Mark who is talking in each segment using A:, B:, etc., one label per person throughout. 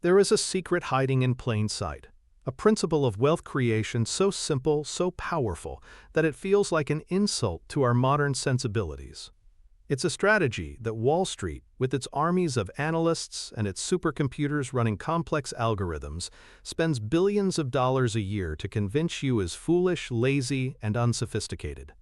A: There is a secret hiding in plain sight, a principle of wealth creation so simple, so powerful, that it feels like an insult to our modern sensibilities. It's a strategy that Wall Street, with its armies of analysts and its supercomputers running complex algorithms, spends billions of dollars a year to convince you is foolish, lazy, and unsophisticated.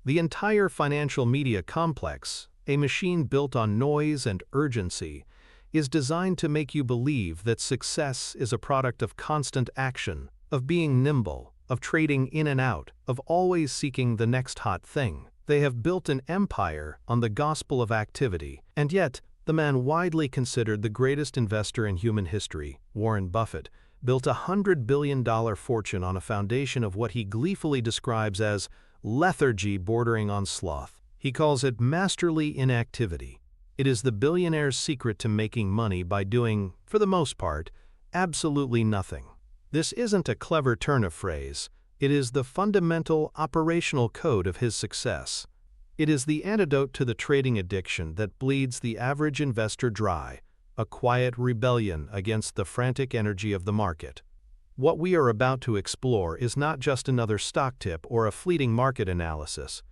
A: The entire financial media complex, a machine built on noise and urgency, is designed to make you believe that success is a product of constant action, of being nimble, of trading in and out, of always seeking the next hot thing. They have built an empire on the gospel of activity, and yet, the man widely considered the greatest investor in human history, Warren Buffett, built a $100 billion fortune on a foundation of what he gleefully describes as lethargy bordering on sloth. He calls it masterly inactivity. It is the billionaire's secret to making money by doing, for the most part, absolutely nothing. This isn't a clever turn of phrase. It is the fundamental operational code of his success. It is the antidote to the trading addiction that bleeds the average investor dry, a quiet rebellion against the frantic energy of the market. What we are about to explore is not just another stock tip or a fleeting market analysis.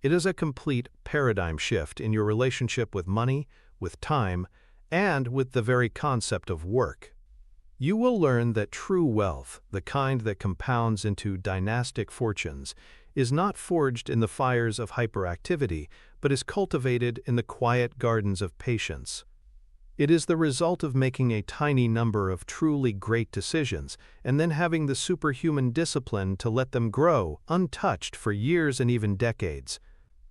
A: It is a complete paradigm shift in your relationship with money, with time, and with the very concept of work. You will learn that true wealth, the kind that compounds into dynastic fortunes, is not forged in the fires of hyperactivity, but is cultivated in the quiet gardens of patience. It is the result of making a tiny number of truly great decisions and then having the superhuman discipline to let them grow, untouched for years and even decades.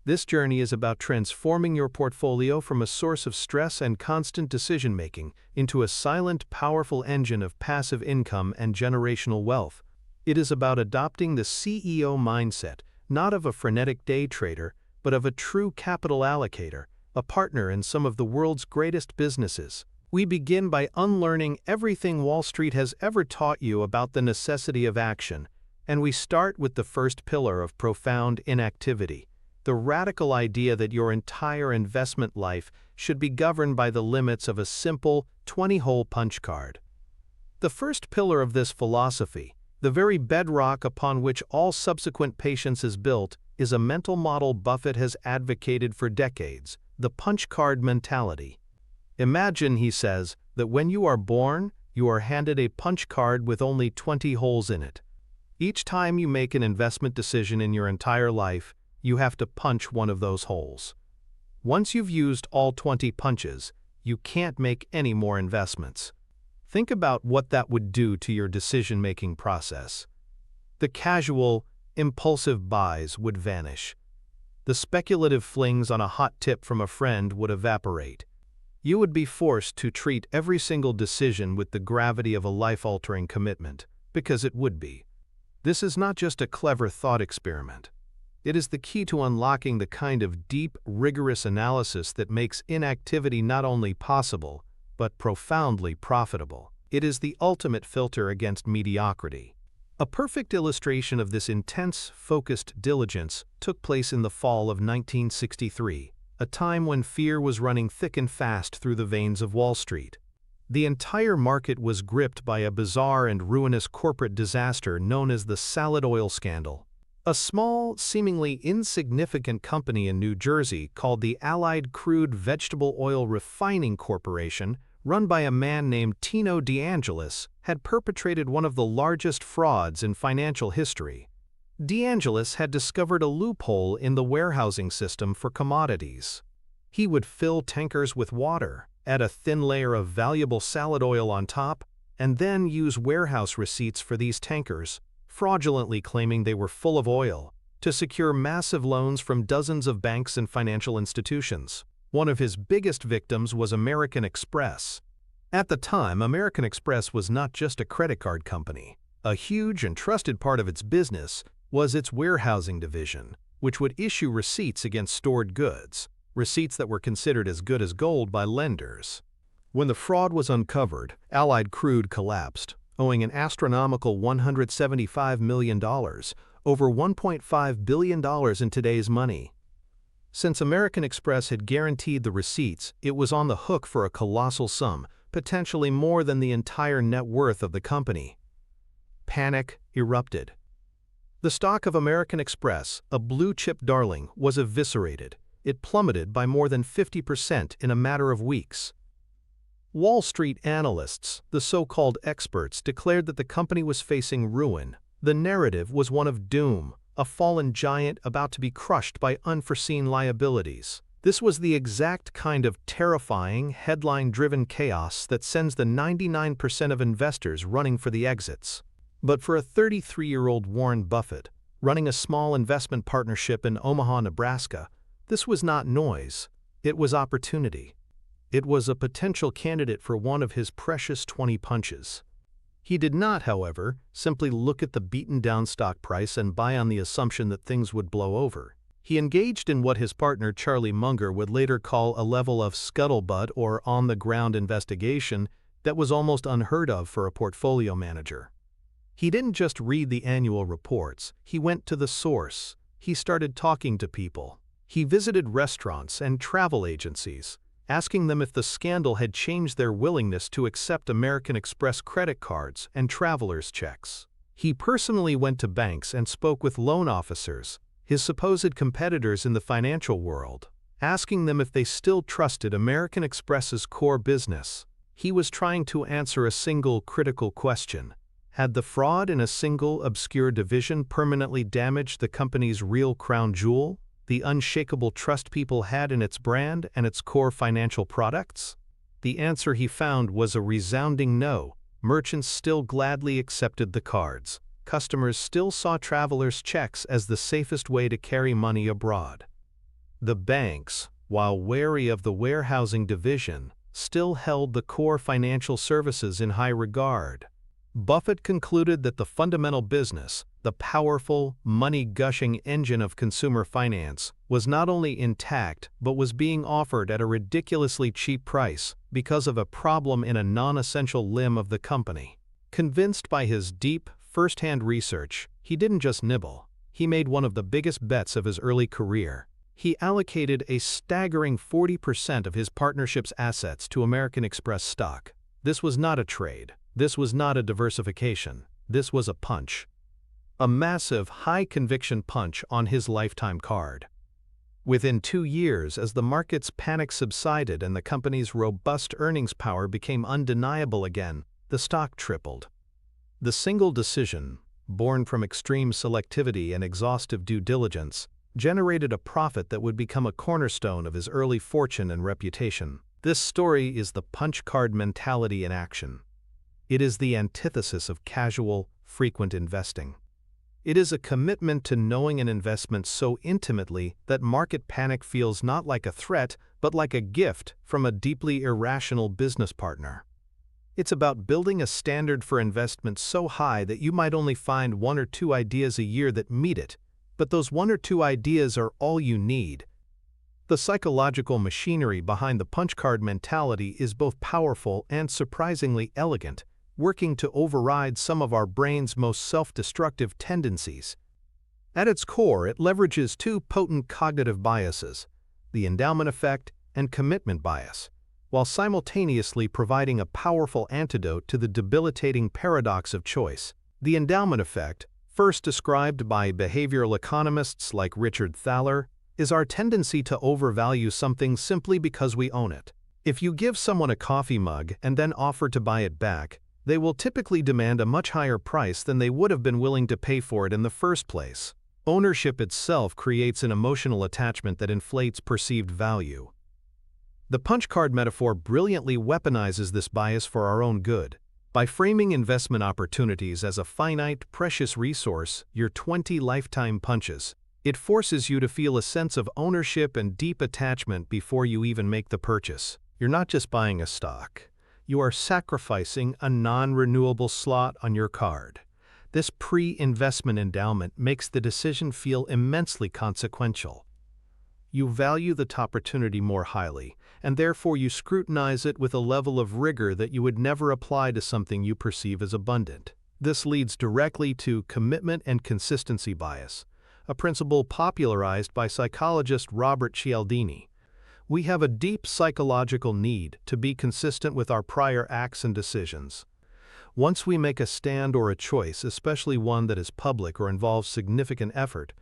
A: This journey is about transforming your portfolio from a source of stress and constant decision-making into a silent, powerful engine of passive income and generational wealth. It is about adopting the CEO mindset, not of a frenetic day trader, but of a true capital allocator, a partner in some of the world's greatest businesses. We begin by unlearning everything Wall Street has ever taught you about the necessity of action, and we start with the first pillar of profound inactivity. The radical idea that your entire investment life should be governed by the limits of a simple 20-hole punch card. The first pillar of this philosophy, the very bedrock upon which all subsequent patience is built, is a mental model Buffett has advocated for decades, the punch card mentality. Imagine, he says, that when you are born, you are handed a punch card with only 20 holes in it. Each time you make an investment decision in your entire life, you have to punch one of those holes. Once you've used all 20 punches, you can't make any more investments. Think about what that would do to your decision-making process. The casual, impulsive buys would vanish. The speculative flings on a hot tip from a friend would evaporate. You would be forced to treat every single decision with the gravity of a life-altering commitment, because it would be. This is not just a clever thought experiment. It is the key to unlocking the kind of deep, rigorous analysis that makes inactivity not only possible, but profoundly profitable. It is the ultimate filter against mediocrity. A perfect illustration of this intense, focused diligence took place in the fall of 1963, a time when fear was running thick and fast through the veins of Wall Street. The entire market was gripped by a bizarre and ruinous corporate disaster known as the Salad Oil Scandal. A small, seemingly insignificant company in New Jersey called the Allied Crude Vegetable Oil Refining Corporation, run by a man named Tino DeAngelis, had perpetrated one of the largest frauds in financial history. DeAngelis had discovered a loophole in the warehousing system for commodities. He would fill tankers with water, add a thin layer of valuable salad oil on top, and then use warehouse receipts for these tankers, fraudulently claiming they were full of oil, to secure massive loans from dozens of banks and financial institutions. One of his biggest victims was American Express. At the time, American Express was not just a credit card company. A huge and trusted part of its business was its warehousing division, which would issue receipts against stored goods, receipts that were considered as good as gold by lenders. When the fraud was uncovered, Allied Crude collapsed, owing an astronomical $175 million, over $1.5 billion in today's money. Since American Express had guaranteed the receipts, it was on the hook for a colossal sum, potentially more than the entire net worth of the company. Panic erupted. The stock of American Express, a blue-chip darling, was eviscerated. It plummeted by more than 50% in a matter of weeks. Wall Street analysts, the so-called experts, declared that the company was facing ruin. The narrative was one of doom, a fallen giant about to be crushed by unforeseen liabilities. This was the exact kind of terrifying, headline-driven chaos that sends the 99% of investors running for the exits. But for a 33-year-old Warren Buffett, running a small investment partnership in Omaha, Nebraska, this was not noise, it was opportunity. It was a potential candidate for one of his precious 20 punches. He did not, however, simply look at the beaten-down stock price and buy on the assumption that things would blow over. He engaged in what his partner Charlie Munger would later call a level of scuttlebutt or on-the-ground investigation that was almost unheard of for a portfolio manager. He didn't just read the annual reports, he went to the source. He started talking to people. He visited restaurants and travel agencies, asking them if the scandal had changed their willingness to accept American Express credit cards and travelers' checks. He personally went to banks and spoke with loan officers, his supposed competitors in the financial world, asking them if they still trusted American Express's core business. He was trying to answer a single critical question. Had the fraud in a single obscure division permanently damaged the company's real crown jewel, the unshakable trust people had in its brand and its core financial products? The answer he found was a resounding no. Merchants still gladly accepted the cards. Customers still saw travelers' checks as the safest way to carry money abroad. The banks, while wary of the warehousing division, still held the core financial services in high regard. Buffett concluded that the fundamental business, the powerful, money-gushing engine of consumer finance, was not only intact but was being offered at a ridiculously cheap price because of a problem in a non-essential limb of the company. Convinced by his deep, first-hand research, he didn't just nibble. He made one of the biggest bets of his early career. He allocated a staggering 40% of his partnership's assets to American Express stock. This was not a trade. This was not a diversification. This was a punch. A massive, high-conviction punch on his lifetime card. Within 2 years, as the market's panic subsided and the company's robust earnings power became undeniable again, the stock tripled. The single decision, born from extreme selectivity and exhaustive due diligence, generated a profit that would become a cornerstone of his early fortune and reputation. This story is the punch card mentality in action. It is the antithesis of casual, frequent investing. It is a commitment to knowing an investment so intimately that market panic feels not like a threat, but like a gift from a deeply irrational business partner. It's about building a standard for investment so high that you might only find 1 or 2 ideas a year that meet it, but those 1 or 2 ideas are all you need. The psychological machinery behind the punch card mentality is both powerful and surprisingly elegant, working to override some of our brain's most self-destructive tendencies. At its core, it leverages 2 potent cognitive biases, the endowment effect and commitment bias, while simultaneously providing a powerful antidote to the debilitating paradox of choice. The endowment effect, first described by behavioral economists like Richard Thaler, is our tendency to overvalue something simply because we own it. If you give someone a coffee mug and then offer to buy it back, they will typically demand a much higher price than they would have been willing to pay for it in the first place. Ownership itself creates an emotional attachment that inflates perceived value. The punch card metaphor brilliantly weaponizes this bias for our own good. By framing investment opportunities as a finite, precious resource, your 20 lifetime punches, it forces you to feel a sense of ownership and deep attachment before you even make the purchase. You're not just buying a stock. You are sacrificing a non-renewable slot on your card. This pre-investment endowment makes the decision feel immensely consequential. You value the opportunity more highly, and therefore you scrutinize it with a level of rigor that you would never apply to something you perceive as abundant. This leads directly to commitment and consistency bias, a principle popularized by psychologist Robert Cialdini. We have a deep psychological need to be consistent with our prior acts and decisions. Once we make a stand or a choice, especially one that is public or involves significant effort,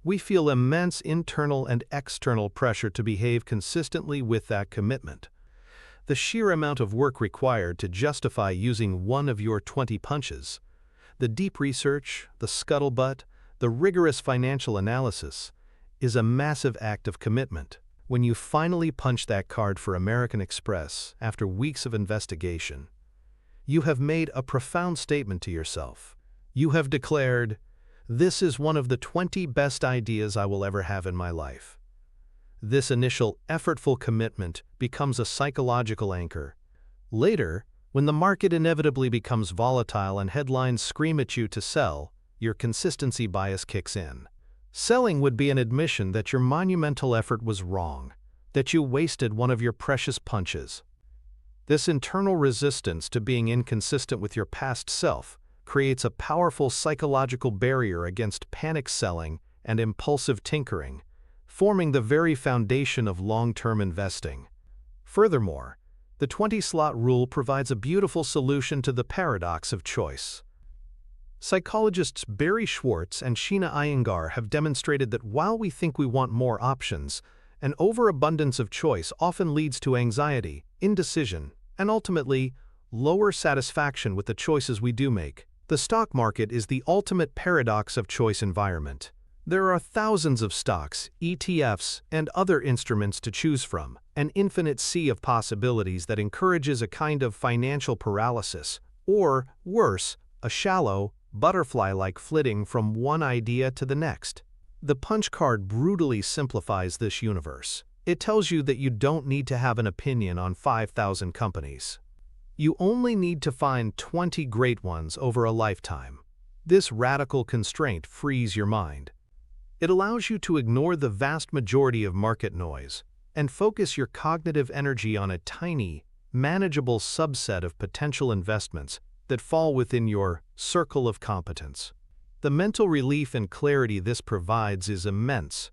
A: we feel immense internal and external pressure to behave consistently with that commitment. The sheer amount of work required to justify using one of your 20 punches, the deep research, the scuttlebutt, the rigorous financial analysis, is a massive act of commitment. When you finally punch that card for American Express after weeks of investigation, you have made a profound statement to yourself. You have declared, "This is one of the 20 best ideas I will ever have in my life." This initial effortful commitment becomes a psychological anchor. Later, when the market inevitably becomes volatile and headlines scream at you to sell, your consistency bias kicks in. Selling would be an admission that your monumental effort was wrong, that you wasted one of your precious punches. This internal resistance to being inconsistent with your past self creates a powerful psychological barrier against panic selling and impulsive tinkering, forming the very foundation of long-term investing. Furthermore, the 20-slot rule provides a beautiful solution to the paradox of choice. Psychologists Barry Schwartz and Sheena Iyengar have demonstrated that while we think we want more options, an overabundance of choice often leads to anxiety, indecision, and ultimately, lower satisfaction with the choices we do make. The stock market is the ultimate paradox of choice environment. There are thousands of stocks, ETFs, and other instruments to choose from, an infinite sea of possibilities that encourages a kind of financial paralysis, or, worse, a shallow, butterfly-like flitting from one idea to the next. The punch card brutally simplifies this universe. It tells you that you don't need to have an opinion on 5,000 companies. You only need to find 20 great ones over a lifetime. This radical constraint frees your mind. It allows you to ignore the vast majority of market noise and focus your cognitive energy on a tiny, manageable subset of potential investments that fall within your circle of competence. The mental relief and clarity this provides is immense.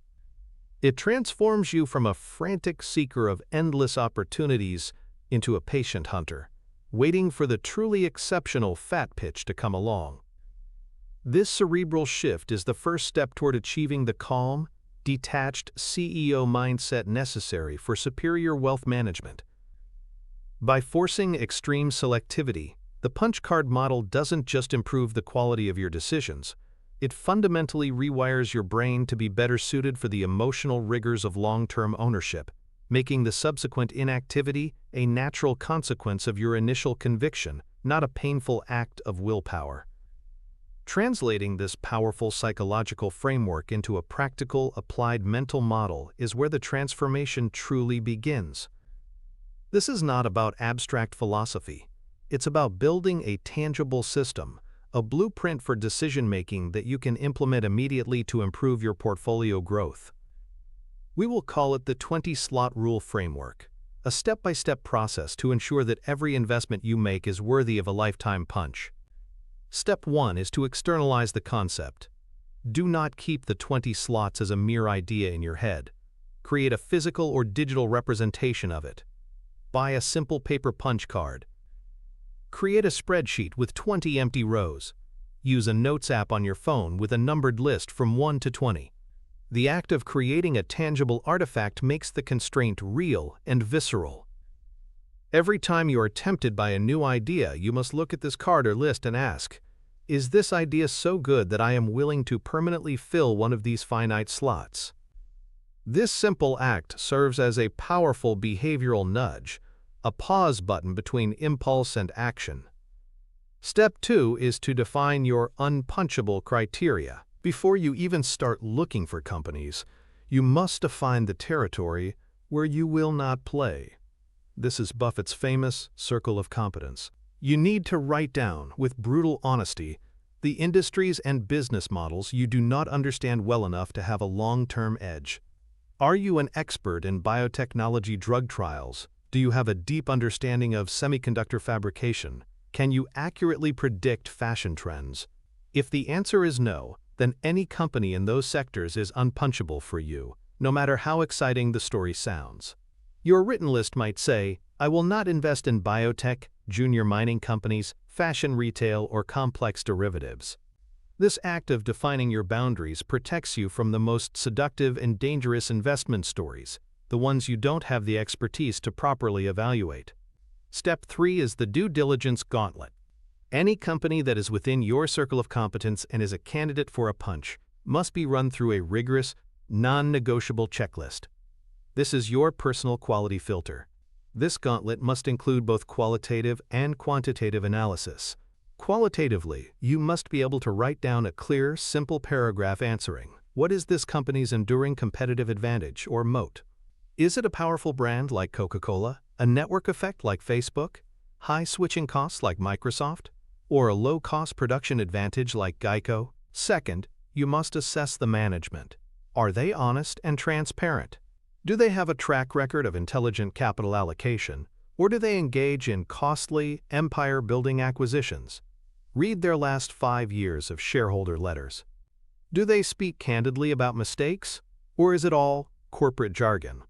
A: It transforms you from a frantic seeker of endless opportunities into a patient hunter, waiting for the truly exceptional fat pitch to come along. This cerebral shift is the first step toward achieving the calm, detached CEO mindset necessary for superior wealth management. By forcing extreme selectivity, the punch card model doesn't just improve the quality of your decisions, it fundamentally rewires your brain to be better suited for the emotional rigors of long-term ownership, making the subsequent inactivity a natural consequence of your initial conviction, not a painful act of willpower. Translating this powerful psychological framework into a practical, applied mental model is where the transformation truly begins. This is not about abstract philosophy. It's about building a tangible system, a blueprint for decision-making that you can implement immediately to improve your portfolio growth. We will call it the 20-slot rule framework, a step-by-step process to ensure that every investment you make is worthy of a lifetime punch. Step 1 is to externalize the concept. Do not keep the 20 slots as a mere idea in your head. Create a physical or digital representation of it. Buy a simple paper punch card. Create a spreadsheet with 20 empty rows. Use a notes app on your phone with a numbered list from 1 to 20. The act of creating a tangible artifact makes the constraint real and visceral. Every time you are tempted by a new idea, you must look at this card or list and ask, is this idea so good that I am willing to permanently fill one of these finite slots? This simple act serves as a powerful behavioral nudge, a pause button between impulse and action. Step 2 is to define your unpunchable criteria. Before you even start looking for companies, you must define the territory where you will not play. This is Buffett's famous circle of competence. You need to write down, with brutal honesty, the industries and business models you do not understand well enough to have a long-term edge. Are you an expert in biotechnology drug trials? Do you have a deep understanding of semiconductor fabrication? Can you accurately predict fashion trends? If the answer is no, then any company in those sectors is unpunchable for you, no matter how exciting the story sounds. Your written list might say, I will not invest in biotech, junior mining companies, fashion retail, or complex derivatives. This act of defining your boundaries protects you from the most seductive and dangerous investment stories, the ones you don't have the expertise to properly evaluate. Step 3 is the due diligence gauntlet. Any company that is within your circle of competence and is a candidate for a punch must be run through a rigorous, non-negotiable checklist. This is your personal quality filter. This gauntlet must include both qualitative and quantitative analysis. Qualitatively, you must be able to write down a clear, simple paragraph answering, what is this company's enduring competitive advantage or moat? Is it a powerful brand like Coca-Cola, a network effect like Facebook, high switching costs like Microsoft, or a low-cost production advantage like Geico? Second, you must assess the management. Are they honest and transparent? Do they have a track record of intelligent capital allocation, or do they engage in costly, empire-building acquisitions? Read their last 5 years of shareholder letters. Do they speak candidly about mistakes, or is it all corporate jargon?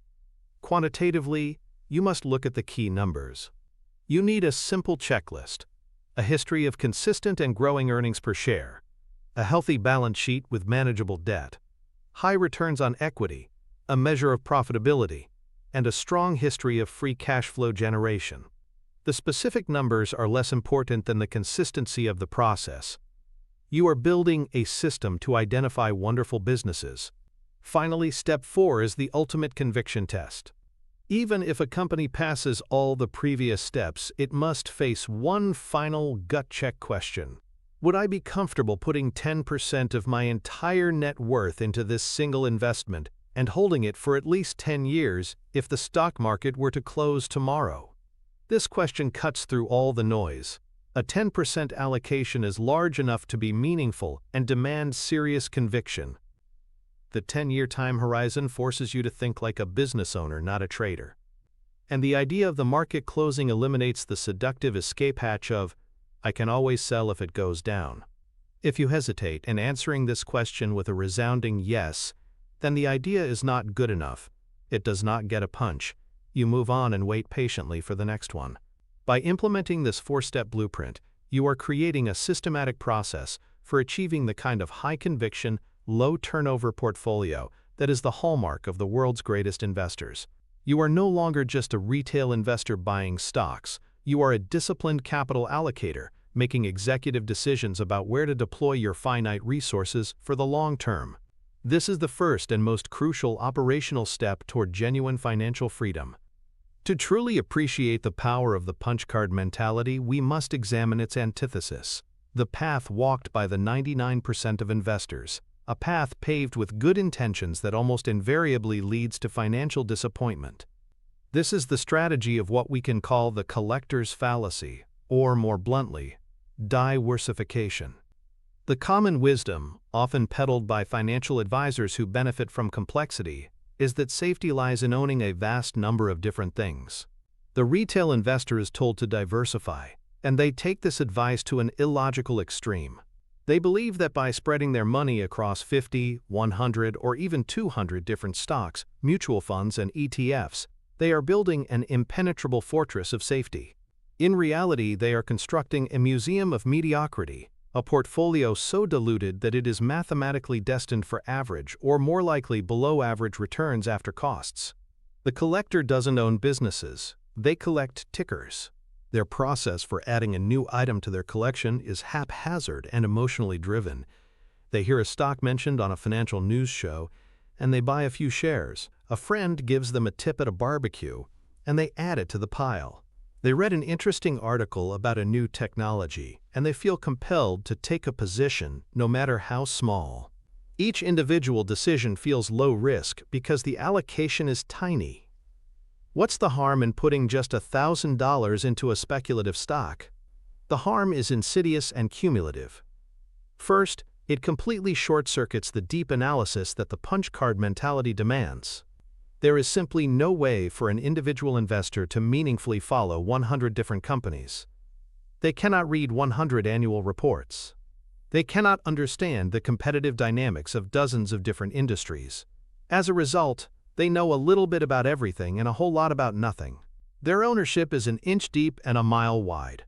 A: Quantitatively, you must look at the key numbers. You need a simple checklist, a history of consistent and growing earnings per share, a healthy balance sheet with manageable debt, high returns on equity, a measure of profitability, and a strong history of free cash flow generation. The specific numbers are less important than the consistency of the process. You are building a system to identify wonderful businesses. Finally, step 4 is the ultimate conviction test. Even if a company passes all the previous steps, it must face one final gut check question. Would I be comfortable putting 10% of my entire net worth into this single investment and holding it for at least 10 years if the stock market were to close tomorrow? This question cuts through all the noise. A 10% allocation is large enough to be meaningful and demand serious conviction. The 10-year time horizon forces you to think like a business owner, not a trader. And the idea of the market closing eliminates the seductive escape hatch of, I can always sell if it goes down. If you hesitate in answering this question with a resounding yes, then the idea is not good enough. It does not get a punch. You move on and wait patiently for the next one. By implementing this 4-step blueprint, you are creating a systematic process for achieving the kind of high-conviction, low-turnover portfolio that is the hallmark of the world's greatest investors. You are no longer just a retail investor buying stocks. You are a disciplined capital allocator, making executive decisions about where to deploy your finite resources for the long term. This is the first and most crucial operational step toward genuine financial freedom. To truly appreciate the power of the punch card mentality, we must examine its antithesis, the path walked by the 99% of investors, a path paved with good intentions that almost invariably leads to financial disappointment. This is the strategy of what we can call the collector's fallacy, or more bluntly, diversification. The common wisdom, often peddled by financial advisors who benefit from complexity, is that safety lies in owning a vast number of different things. The retail investor is told to diversify, and they take this advice to an illogical extreme. They believe that by spreading their money across 50, 100, or even 200 different stocks, mutual funds, and ETFs, they are building an impenetrable fortress of safety. In reality, they are constructing a museum of mediocrity, a portfolio so diluted that it is mathematically destined for average or more likely below average returns after costs. The collector doesn't own businesses, they collect tickers. Their process for adding a new item to their collection is haphazard and emotionally driven. They hear a stock mentioned on a financial news show, and they buy a few shares. A friend gives them a tip at a barbecue, and they add it to the pile. They read an interesting article about a new technology, and they feel compelled to take a position, no matter how small. Each individual decision feels low risk because the allocation is tiny. What's the harm in putting just $1,000 into a speculative stock? The harm is insidious and cumulative. First, it completely short-circuits the deep analysis that the punch card mentality demands. There is simply no way for an individual investor to meaningfully follow 100 different companies. They cannot read 100 annual reports. They cannot understand the competitive dynamics of dozens of different industries. As a result, They know a little bit about everything and a whole lot about nothing. Their ownership is an inch deep and a mile wide.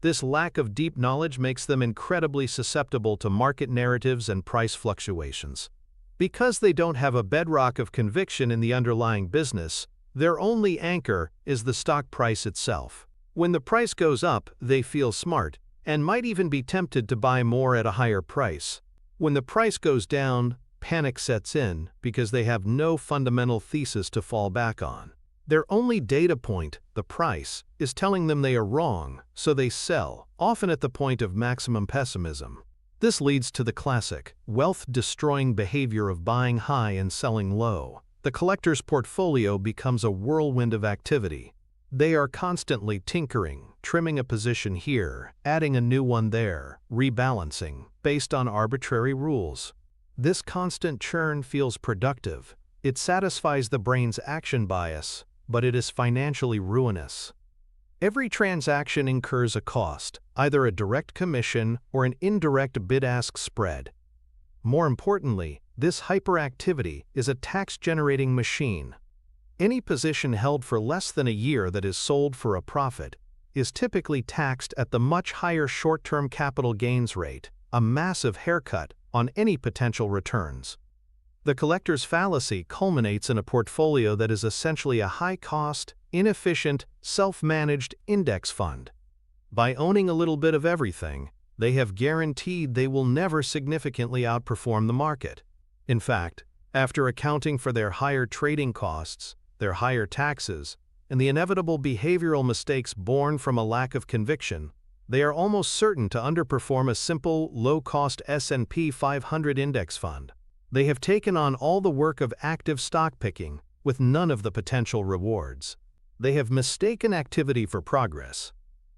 A: This lack of deep knowledge makes them incredibly susceptible to market narratives and price fluctuations. Because they don't have a bedrock of conviction in the underlying business, their only anchor is the stock price itself. When the price goes up, they feel smart and might even be tempted to buy more at a higher price. When the price goes down, panic sets in because they have no fundamental thesis to fall back on. Their only data point, the price, is telling them they are wrong, so they sell, often at the point of maximum pessimism. This leads to the classic, wealth-destroying behavior of buying high and selling low. The collector's portfolio becomes a whirlwind of activity. They are constantly tinkering, trimming a position here, adding a new one there, rebalancing, based on arbitrary rules. This constant churn feels productive. It satisfies the brain's action bias, but it is financially ruinous. Every transaction incurs a cost, either a direct commission or an indirect bid-ask spread. More importantly, this hyperactivity is a tax-generating machine. Any position held for less than a year that is sold for a profit is typically taxed at the much higher short-term capital gains rate, a massive haircut on any potential returns. The collector's fallacy culminates in a portfolio that is essentially a high-cost, inefficient, self-managed index fund. By owning a little bit of everything, they have guaranteed they will never significantly outperform the market. In fact, after accounting for their higher trading costs, their higher taxes, and the inevitable behavioral mistakes born from a lack of conviction, they are almost certain to underperform a simple, low-cost S&P 500 index fund. They have taken on all the work of active stock picking, with none of the potential rewards. They have mistaken activity for progress,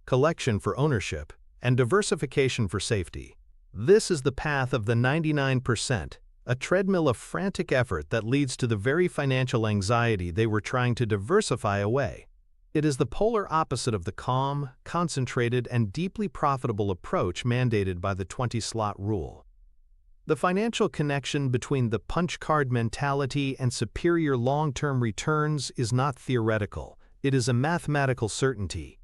A: collection for ownership, and diversification for safety. This is the path of the 99%, a treadmill of frantic effort that leads to the very financial anxiety they were trying to diversify away. It is the polar opposite of the calm, concentrated, and deeply profitable approach mandated by the 20-slot rule. The financial connection between the punch card mentality and superior long-term returns is not theoretical, it is a mathematical certainty.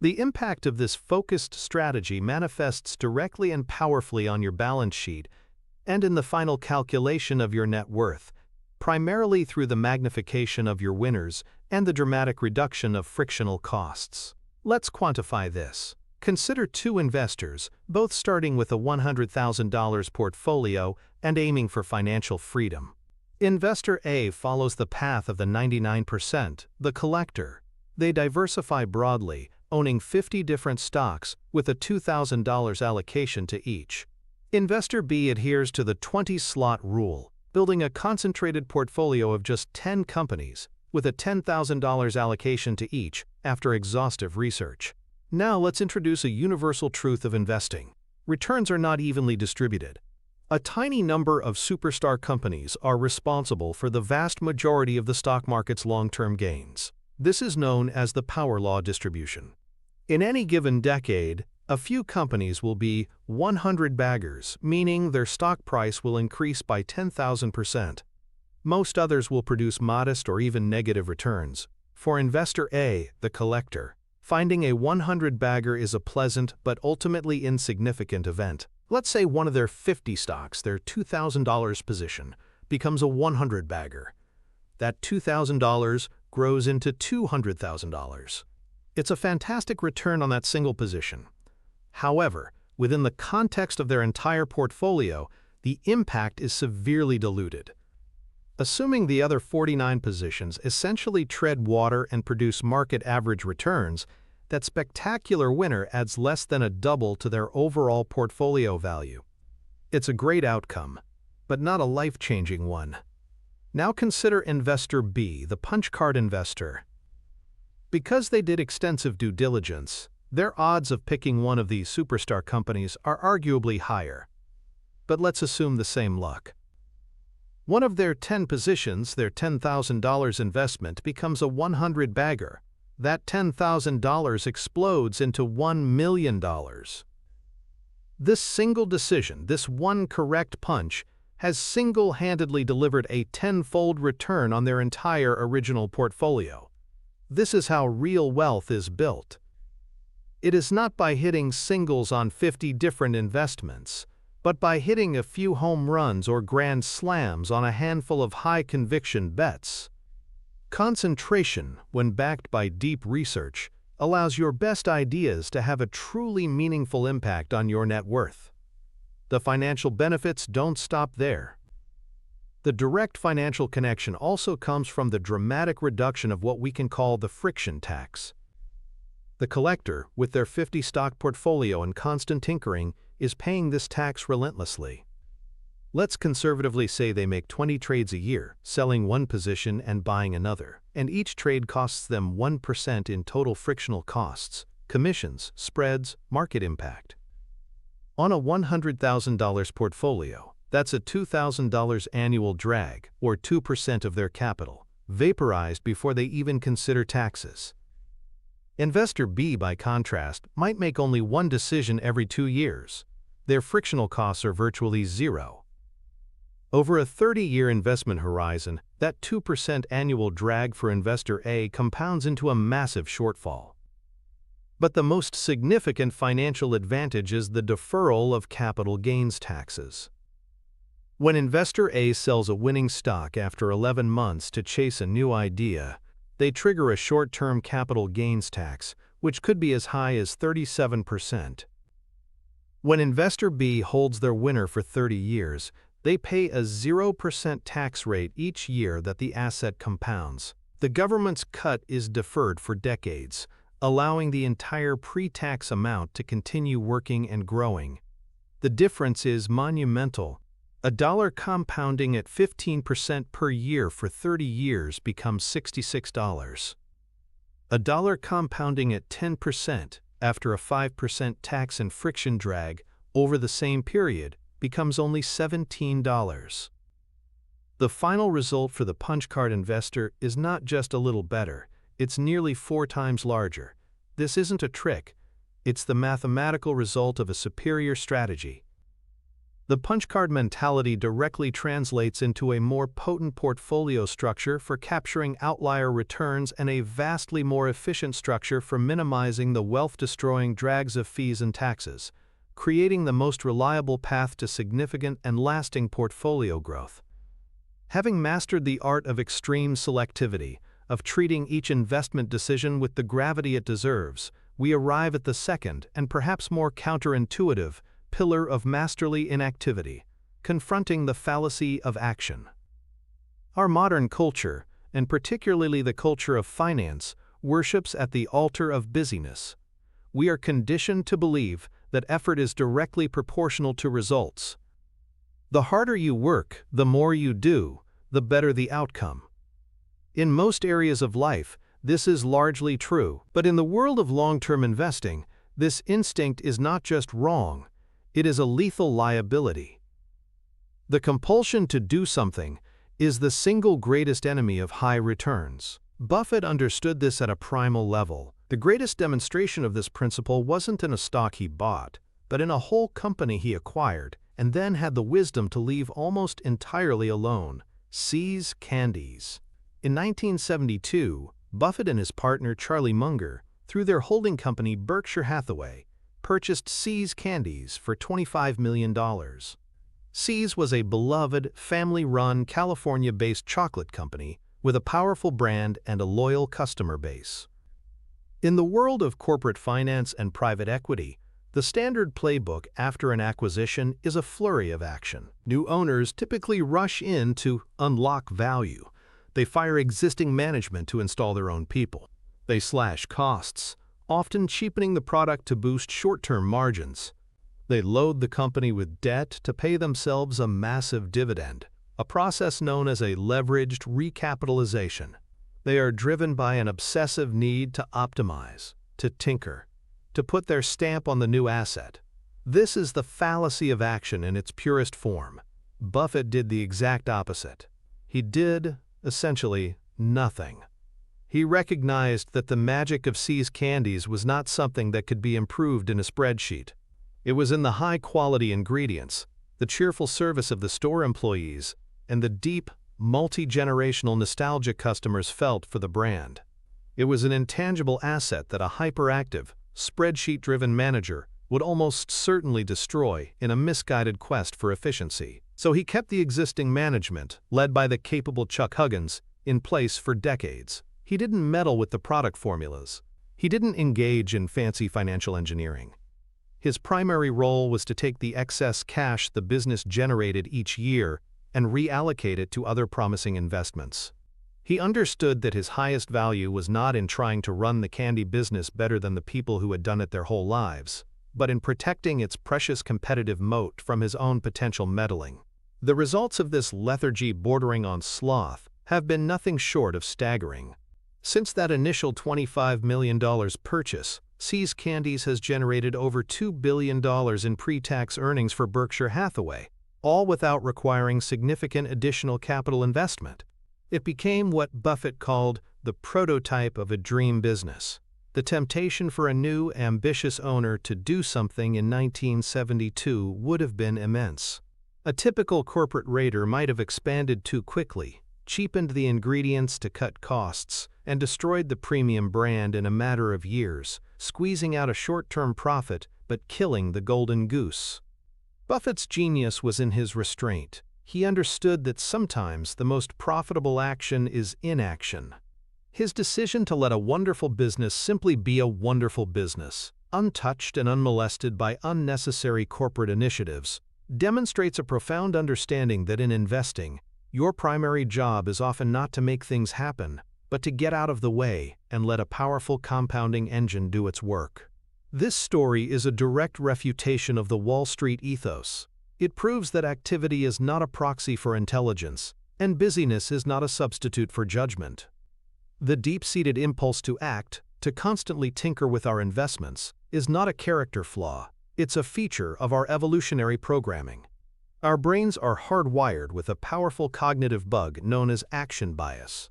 A: The impact of this focused strategy manifests directly and powerfully on your balance sheet and in the final calculation of your net worth, primarily through the magnification of your winners and the dramatic reduction of frictional costs. Let's quantify this. Consider two investors, both starting with a $100,000 portfolio and aiming for financial freedom. Investor A follows the path of the 99%, the collector. They diversify broadly, owning 50 different stocks with a $2,000 allocation to each. Investor B adheres to the 20-slot rule, building a concentrated portfolio of just 10 companies with a $10,000 allocation to each after exhaustive research. Now let's introduce a universal truth of investing. Returns are not evenly distributed. A tiny number of superstar companies are responsible for the vast majority of the stock market's long-term gains. This is known as the power law distribution. In any given decade, a few companies will be 100 baggers, meaning their stock price will increase by 10,000%. Most others will produce modest or even negative returns. For investor A, the collector, finding a 100-bagger is a pleasant but ultimately insignificant event. Let's say one of their 50 stocks, their $2,000 position, becomes a 100-bagger. That $2,000 grows into $200,000. It's a fantastic return on that single position. However, within the context of their entire portfolio, the impact is severely diluted. Assuming the other 49 positions essentially tread water and produce market average returns, that spectacular winner adds less than a double to their overall portfolio value. It's a great outcome, but not a life-changing one. Now consider investor B, the punch card investor. Because they did extensive due diligence, their odds of picking one of these superstar companies are arguably higher. But let's assume the same luck. One of their 10 positions, their $10,000 investment, becomes a 100-bagger. That $10,000 explodes into $1 million. This single decision, this one correct punch, has single-handedly delivered a tenfold return on their entire original portfolio. This is how real wealth is built. It is not by hitting singles on 50 different investments, but by hitting a few home runs or grand slams on a handful of high-conviction bets. Concentration, when backed by deep research, allows your best ideas to have a truly meaningful impact on your net worth. The financial benefits don't stop there. The direct financial connection also comes from the dramatic reduction of what we can call the friction tax. The collector, with their 50-stock portfolio and constant tinkering, is paying this tax relentlessly. Let's conservatively say they make 20 trades a year, selling one position and buying another, and each trade costs them 1% in total frictional costs, commissions, spreads, market impact. On a $100,000 portfolio, that's a $2,000 annual drag, or 2% of their capital, vaporized before they even consider taxes. Investor B, by contrast, might make only one decision every 2 years. Their frictional costs are virtually zero. Over a 30-year investment horizon, that 2% annual drag for Investor A compounds into a massive shortfall. But the most significant financial advantage is the deferral of capital gains taxes. When Investor A sells a winning stock after 11 months to chase a new idea, they trigger a short-term capital gains tax, which could be as high as 37%. When Investor B holds their winner for 30 years, they pay a 0% tax rate each year that the asset compounds. The government's cut is deferred for decades, allowing the entire pre-tax amount to continue working and growing. The difference is monumental. A dollar compounding at 15% per year for 30 years becomes $66. A dollar compounding at 10% after a 5% tax and friction drag over the same period becomes only $17. The final result for the punch card investor is not just a little better, it's nearly 4 times larger. This isn't a trick, it's the mathematical result of a superior strategy. The punch card mentality directly translates into a more potent portfolio structure for capturing outlier returns and a vastly more efficient structure for minimizing the wealth-destroying drags of fees and taxes, creating the most reliable path to significant and lasting portfolio growth. Having mastered the art of extreme selectivity, of treating each investment decision with the gravity it deserves, we arrive at the second and perhaps more counterintuitive pillar of masterly inactivity, confronting the fallacy of action. Our modern culture, and particularly the culture of finance, worships at the altar of busyness. We are conditioned to believe that effort is directly proportional to results. The harder you work, the more you do, the better the outcome. In most areas of life, this is largely true, but in the world of long-term investing, this instinct is not just wrong, it is a lethal liability. The compulsion to do something is the single greatest enemy of high returns. Buffett understood this at a primal level. The greatest demonstration of this principle wasn't in a stock he bought, but in a whole company he acquired, and then had the wisdom to leave almost entirely alone: See's Candies. In 1972, Buffett and his partner Charlie Munger, through their holding company Berkshire Hathaway, purchased See's Candies for $25 million. See's was a beloved, family-run, California-based chocolate company with a powerful brand and a loyal customer base. In the world of corporate finance and private equity, the standard playbook after an acquisition is a flurry of action. New owners typically rush in to unlock value. They fire existing management to install their own people. They slash costs, often cheapening the product to boost short-term margins. They load the company with debt to pay themselves a massive dividend, a process known as a leveraged recapitalization. They are driven by an obsessive need to optimize, to tinker, to put their stamp on the new asset. This is the fallacy of action in its purest form. Buffett did the exact opposite. He did, essentially, nothing. He recognized that the magic of See's Candies was not something that could be improved in a spreadsheet. It was in the high-quality ingredients, the cheerful service of the store employees, and the deep, multi-generational nostalgia customers felt for the brand. It was an intangible asset that a hyperactive, spreadsheet-driven manager would almost certainly destroy in a misguided quest for efficiency. So he kept the existing management, led by the capable Chuck Huggins, in place for decades. He didn't meddle with the product formulas. He didn't engage in fancy financial engineering. His primary role was to take the excess cash the business generated each year and reallocate it to other promising investments. He understood that his highest value was not in trying to run the candy business better than the people who had done it their whole lives, but in protecting its precious competitive moat from his own potential meddling. The results of this lethargy bordering on sloth have been nothing short of staggering. Since that initial $25 million purchase, See's Candies has generated over $2 billion in pre-tax earnings for Berkshire Hathaway, all without requiring significant additional capital investment. It became what Buffett called the prototype of a dream business. The temptation for a new, ambitious owner to do something in 1972 would have been immense. A typical corporate raider might have expanded too quickly, cheapened the ingredients to cut costs, and destroyed the premium brand in a matter of years, squeezing out a short-term profit but killing the golden goose. Buffett's genius was in his restraint. He understood that sometimes the most profitable action is inaction. His decision to let a wonderful business simply be a wonderful business, untouched and unmolested by unnecessary corporate initiatives, demonstrates a profound understanding that in investing, your primary job is often not to make things happen, but to get out of the way and let a powerful compounding engine do its work. This story is a direct refutation of the Wall Street ethos. It proves that activity is not a proxy for intelligence, and busyness is not a substitute for judgment. The deep-seated impulse to act, to constantly tinker with our investments, is not a character flaw. It's a feature of our evolutionary programming. Our brains are hardwired with a powerful cognitive bug known as action bias.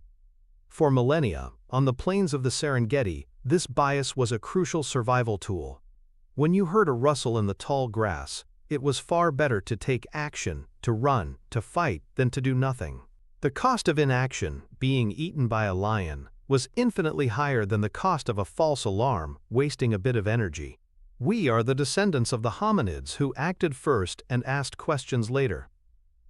A: For millennia, on the plains of the Serengeti, this bias was a crucial survival tool. When you heard a rustle in the tall grass, it was far better to take action, to run, to fight, than to do nothing. The cost of inaction, being eaten by a lion, was infinitely higher than the cost of a false alarm, wasting a bit of energy. We are the descendants of the hominids who acted first and asked questions later.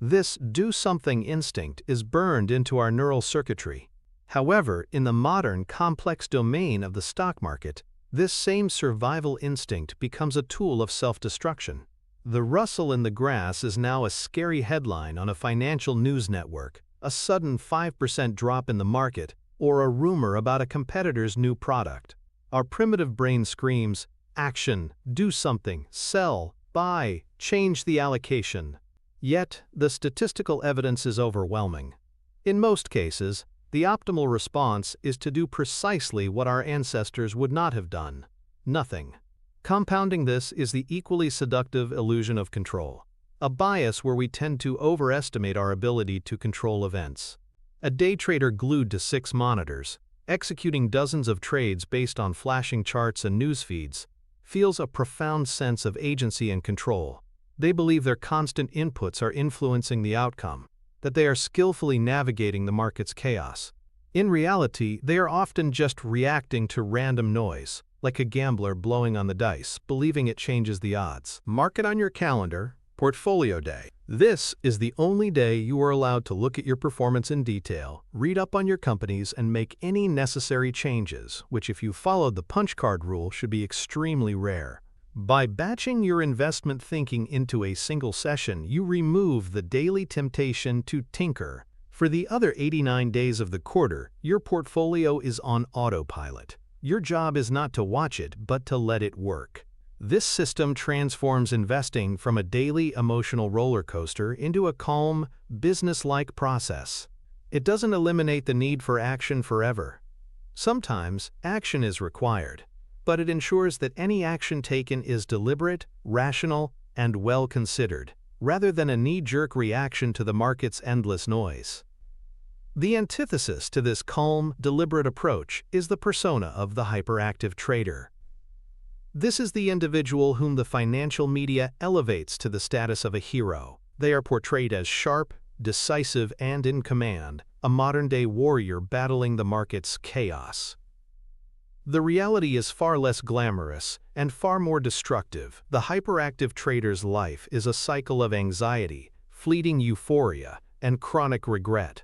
A: This do-something instinct is burned into our neural circuitry. However, in the modern, complex domain of the stock market, this same survival instinct becomes a tool of self-destruction. The rustle in the grass is now a scary headline on a financial news network, a sudden 5% drop in the market, or a rumor about a competitor's new product. Our primitive brain screams, action, do something, sell, buy, change the allocation. Yet, the statistical evidence is overwhelming. In most cases, the optimal response is to do precisely what our ancestors would not have done: nothing. Compounding this is the equally seductive illusion of control, a bias where we tend to overestimate our ability to control events. A day trader glued to 6 monitors, executing dozens of trades based on flashing charts and news feeds, feels a profound sense of agency and control. They believe their constant inputs are influencing the outcome, that they are skillfully navigating the market's chaos. In reality, they are often just reacting to random noise, like a gambler blowing on the dice, believing it changes the odds. Mark it on your calendar, Portfolio Day. This is the only day you are allowed to look at your performance in detail, read up on your companies, and make any necessary changes, which, if you followed the punch card rule, should be extremely rare. By batching your investment thinking into a single session, you remove the daily temptation to tinker. For the other 89 days of the quarter, your portfolio is on autopilot. Your job is not to watch it, but to let it work. This system transforms investing from a daily emotional roller coaster into a calm, business-like process. It doesn't eliminate the need for action forever. Sometimes, action is required, but it ensures that any action taken is deliberate, rational, and well-considered, rather than a knee-jerk reaction to the market's endless noise. The antithesis to this calm, deliberate approach is the persona of the hyperactive trader. This is the individual whom the financial media elevates to the status of a hero. They are portrayed as sharp, decisive, and in command, a modern-day warrior battling the market's chaos. The reality is far less glamorous and far more destructive. The hyperactive trader's life is a cycle of anxiety, fleeting euphoria, and chronic regret,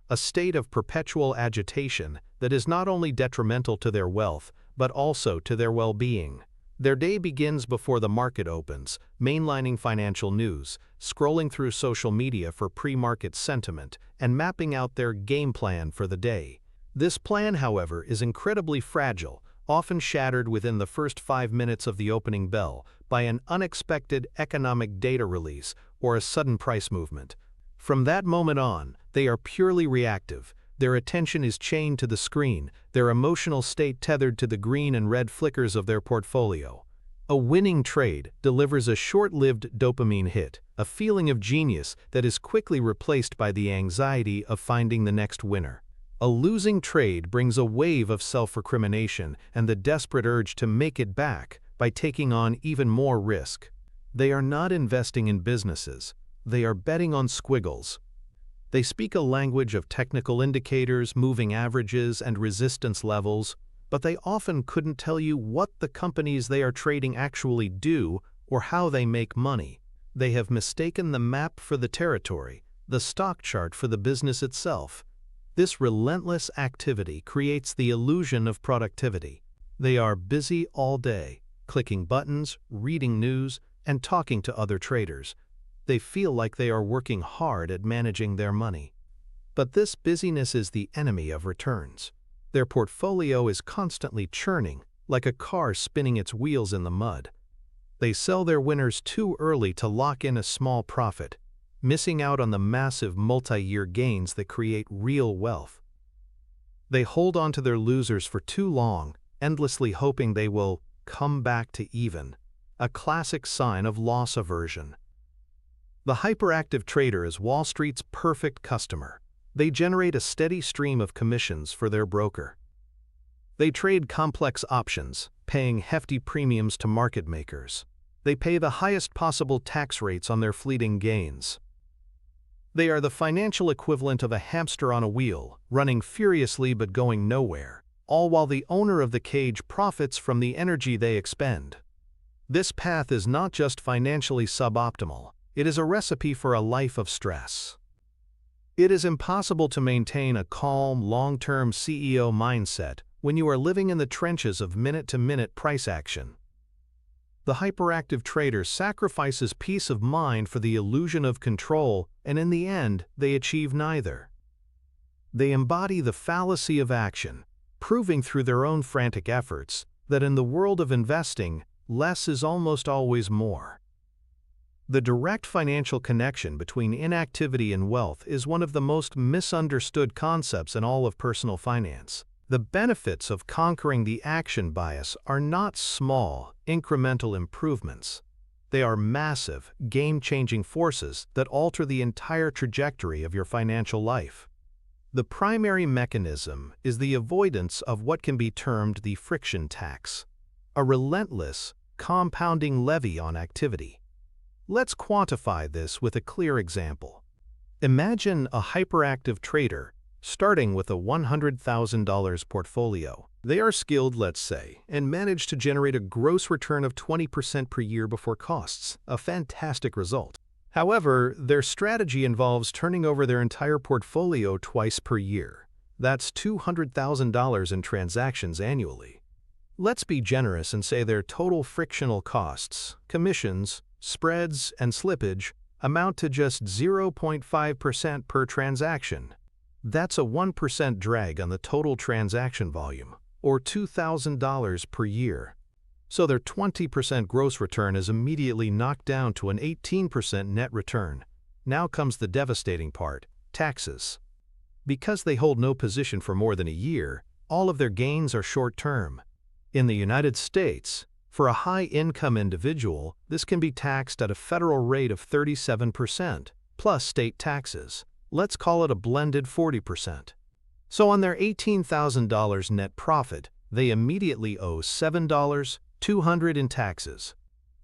A: a state of perpetual agitation that is not only detrimental to their wealth, but also to their well-being. Their day begins before the market opens, mainlining financial news, scrolling through social media for pre-market sentiment, and mapping out their game plan for the day. This plan, however, is incredibly fragile, often shattered within the first 5 minutes of the opening bell by an unexpected economic data release or a sudden price movement. From that moment on, they are purely reactive. Their attention is chained to the screen, their emotional state tethered to the green and red flickers of their portfolio. A winning trade delivers a short-lived dopamine hit, a feeling of genius that is quickly replaced by the anxiety of finding the next winner. A losing trade brings a wave of self-recrimination and the desperate urge to make it back by taking on even more risk. They are not investing in businesses. They are betting on squiggles. They speak a language of technical indicators, moving averages, and resistance levels, but they often couldn't tell you what the companies they are trading actually do or how they make money. They have mistaken the map for the territory, the stock chart for the business itself. This relentless activity creates the illusion of productivity. They are busy all day, clicking buttons, reading news, and talking to other traders. They feel like they are working hard at managing their money. But this busyness is the enemy of returns. Their portfolio is constantly churning, like a car spinning its wheels in the mud. They sell their winners too early to lock in a small profit, missing out on the massive multi-year gains that create real wealth. They hold on to their losers for too long, endlessly hoping they will come back to even, a classic sign of loss aversion. The hyperactive trader is Wall Street's perfect customer. They generate a steady stream of commissions for their broker. They trade complex options, paying hefty premiums to market makers. They pay the highest possible tax rates on their fleeting gains. They are the financial equivalent of a hamster on a wheel, running furiously but going nowhere, all while the owner of the cage profits from the energy they expend. This path is not just financially suboptimal. It is a recipe for a life of stress. It is impossible to maintain a calm, long-term CEO mindset when you are living in the trenches of minute-to-minute price action. The hyperactive trader sacrifices peace of mind for the illusion of control, and in the end, they achieve neither. They embody the fallacy of action, proving through their own frantic efforts that in the world of investing, less is almost always more. The direct financial connection between inactivity and wealth is one of the most misunderstood concepts in all of personal finance. The benefits of conquering the action bias are not small, incremental improvements. They are massive, game-changing forces that alter the entire trajectory of your financial life. The primary mechanism is the avoidance of what can be termed the friction tax, a relentless, compounding levy on activity. Let's quantify this with a clear example. Imagine a hyperactive trader starting with a $100,000 portfolio. They are skilled, let's say, and manage to generate a gross return of 20% per year before costs, a fantastic result. However, their strategy involves turning over their entire portfolio twice per year. That's $200,000 in transactions annually. Let's be generous and say their total frictional costs, commissions, spreads, and slippage amount to just 0.5% per transaction. That's a 1% drag on the total transaction volume, or $2,000 per year. So their 20% gross return is immediately knocked down to an 18% net return. Now comes the devastating part, taxes. Because they hold no position for more than a year, all of their gains are short-term. In the United States, for a high-income individual, this can be taxed at a federal rate of 37%, plus state taxes. Let's call it a blended 40%. So on their $18,000 net profit, they immediately owe $7, $200 in taxes.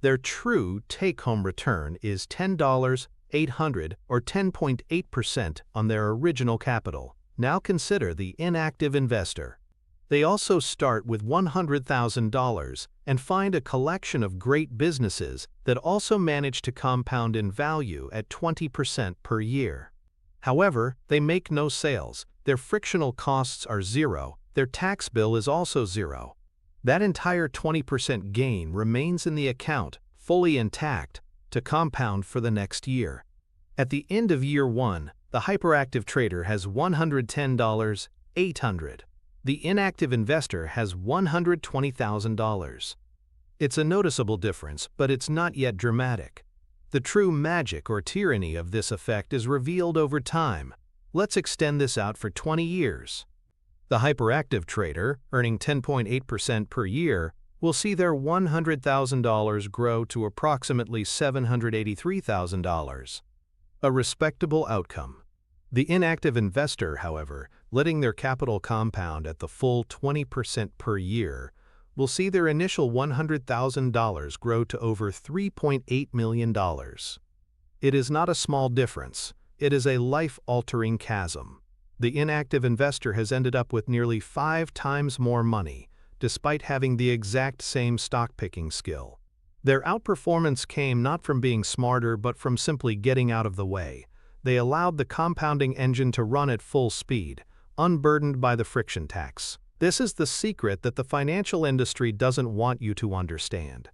A: Their true take-home return is $10,800 or 10.8% on their original capital. Now consider the inactive investor. They also start with $100,000 and find a collection of great businesses that also manage to compound in value at 20% per year. However, they make no sales, their frictional costs are zero, their tax bill is also zero. That entire 20% gain remains in the account, fully intact, to compound for the next year. At the end of year 1, the hyperactive trader has $110,800. The inactive investor has $120,000. It's a noticeable difference, but it's not yet dramatic. The true magic or tyranny of this effect is revealed over time. Let's extend this out for 20 years. The hyperactive trader, earning 10.8% per year, will see their $100,000 grow to approximately $783,000. A respectable outcome. The inactive investor, however, letting their capital compound at the full 20% per year, will see their initial $100,000 grow to over $3.8 million. It is not a small difference. It is a life-altering chasm. The inactive investor has ended up with nearly 5 times more money, despite having the exact same stock-picking skill. Their outperformance came not from being smarter but from simply getting out of the way. They allowed the compounding engine to run at full speed, unburdened by the friction tax. This is the secret that the financial industry doesn't want you to understand.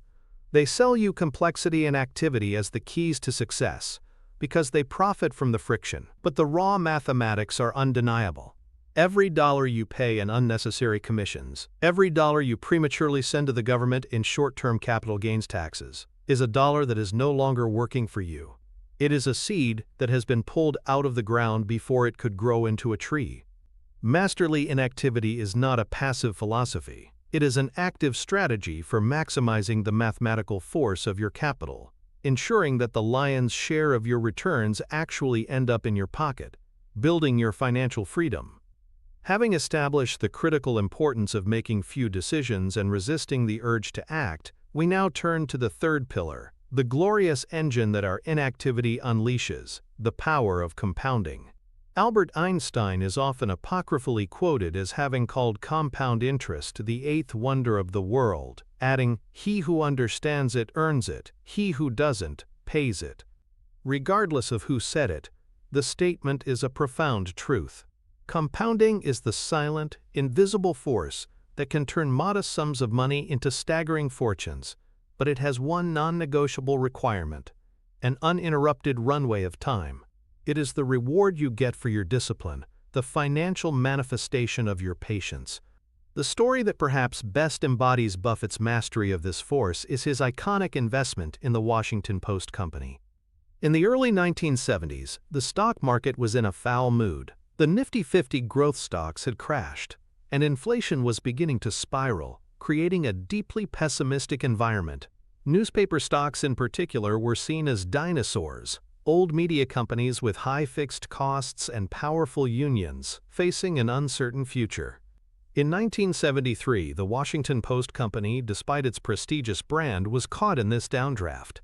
A: They sell you complexity and activity as the keys to success, because they profit from the friction, but the raw mathematics are undeniable. Every dollar you pay in unnecessary commissions, every dollar you prematurely send to the government in short-term capital gains taxes, is a dollar that is no longer working for you. It is a seed that has been pulled out of the ground before it could grow into a tree. Masterly inactivity is not a passive philosophy. It is an active strategy for maximizing the mathematical force of your capital, ensuring that the lion's share of your returns actually end up in your pocket, building your financial freedom. Having established the critical importance of making few decisions and resisting the urge to act, we now turn to the third pillar, the glorious engine that our inactivity unleashes, the power of compounding. Albert Einstein is often apocryphally quoted as having called compound interest the eighth wonder of the world, adding, "He who understands it earns it, he who doesn't pays it." Regardless of who said it, the statement is a profound truth. Compounding is the silent, invisible force that can turn modest sums of money into staggering fortunes, but it has one non-negotiable requirement: an uninterrupted runway of time. It is the reward you get for your discipline, the financial manifestation of your patience. The story that perhaps best embodies Buffett's mastery of this force is his iconic investment in the Washington Post Company. In the early 1970s, the stock market was in a foul mood. The Nifty 50 growth stocks had crashed, and inflation was beginning to spiral, creating a deeply pessimistic environment. Newspaper stocks in particular were seen as dinosaurs, old media companies with high fixed costs and powerful unions, facing an uncertain future. In 1973, the Washington Post Company, despite its prestigious brand, was caught in this downdraft.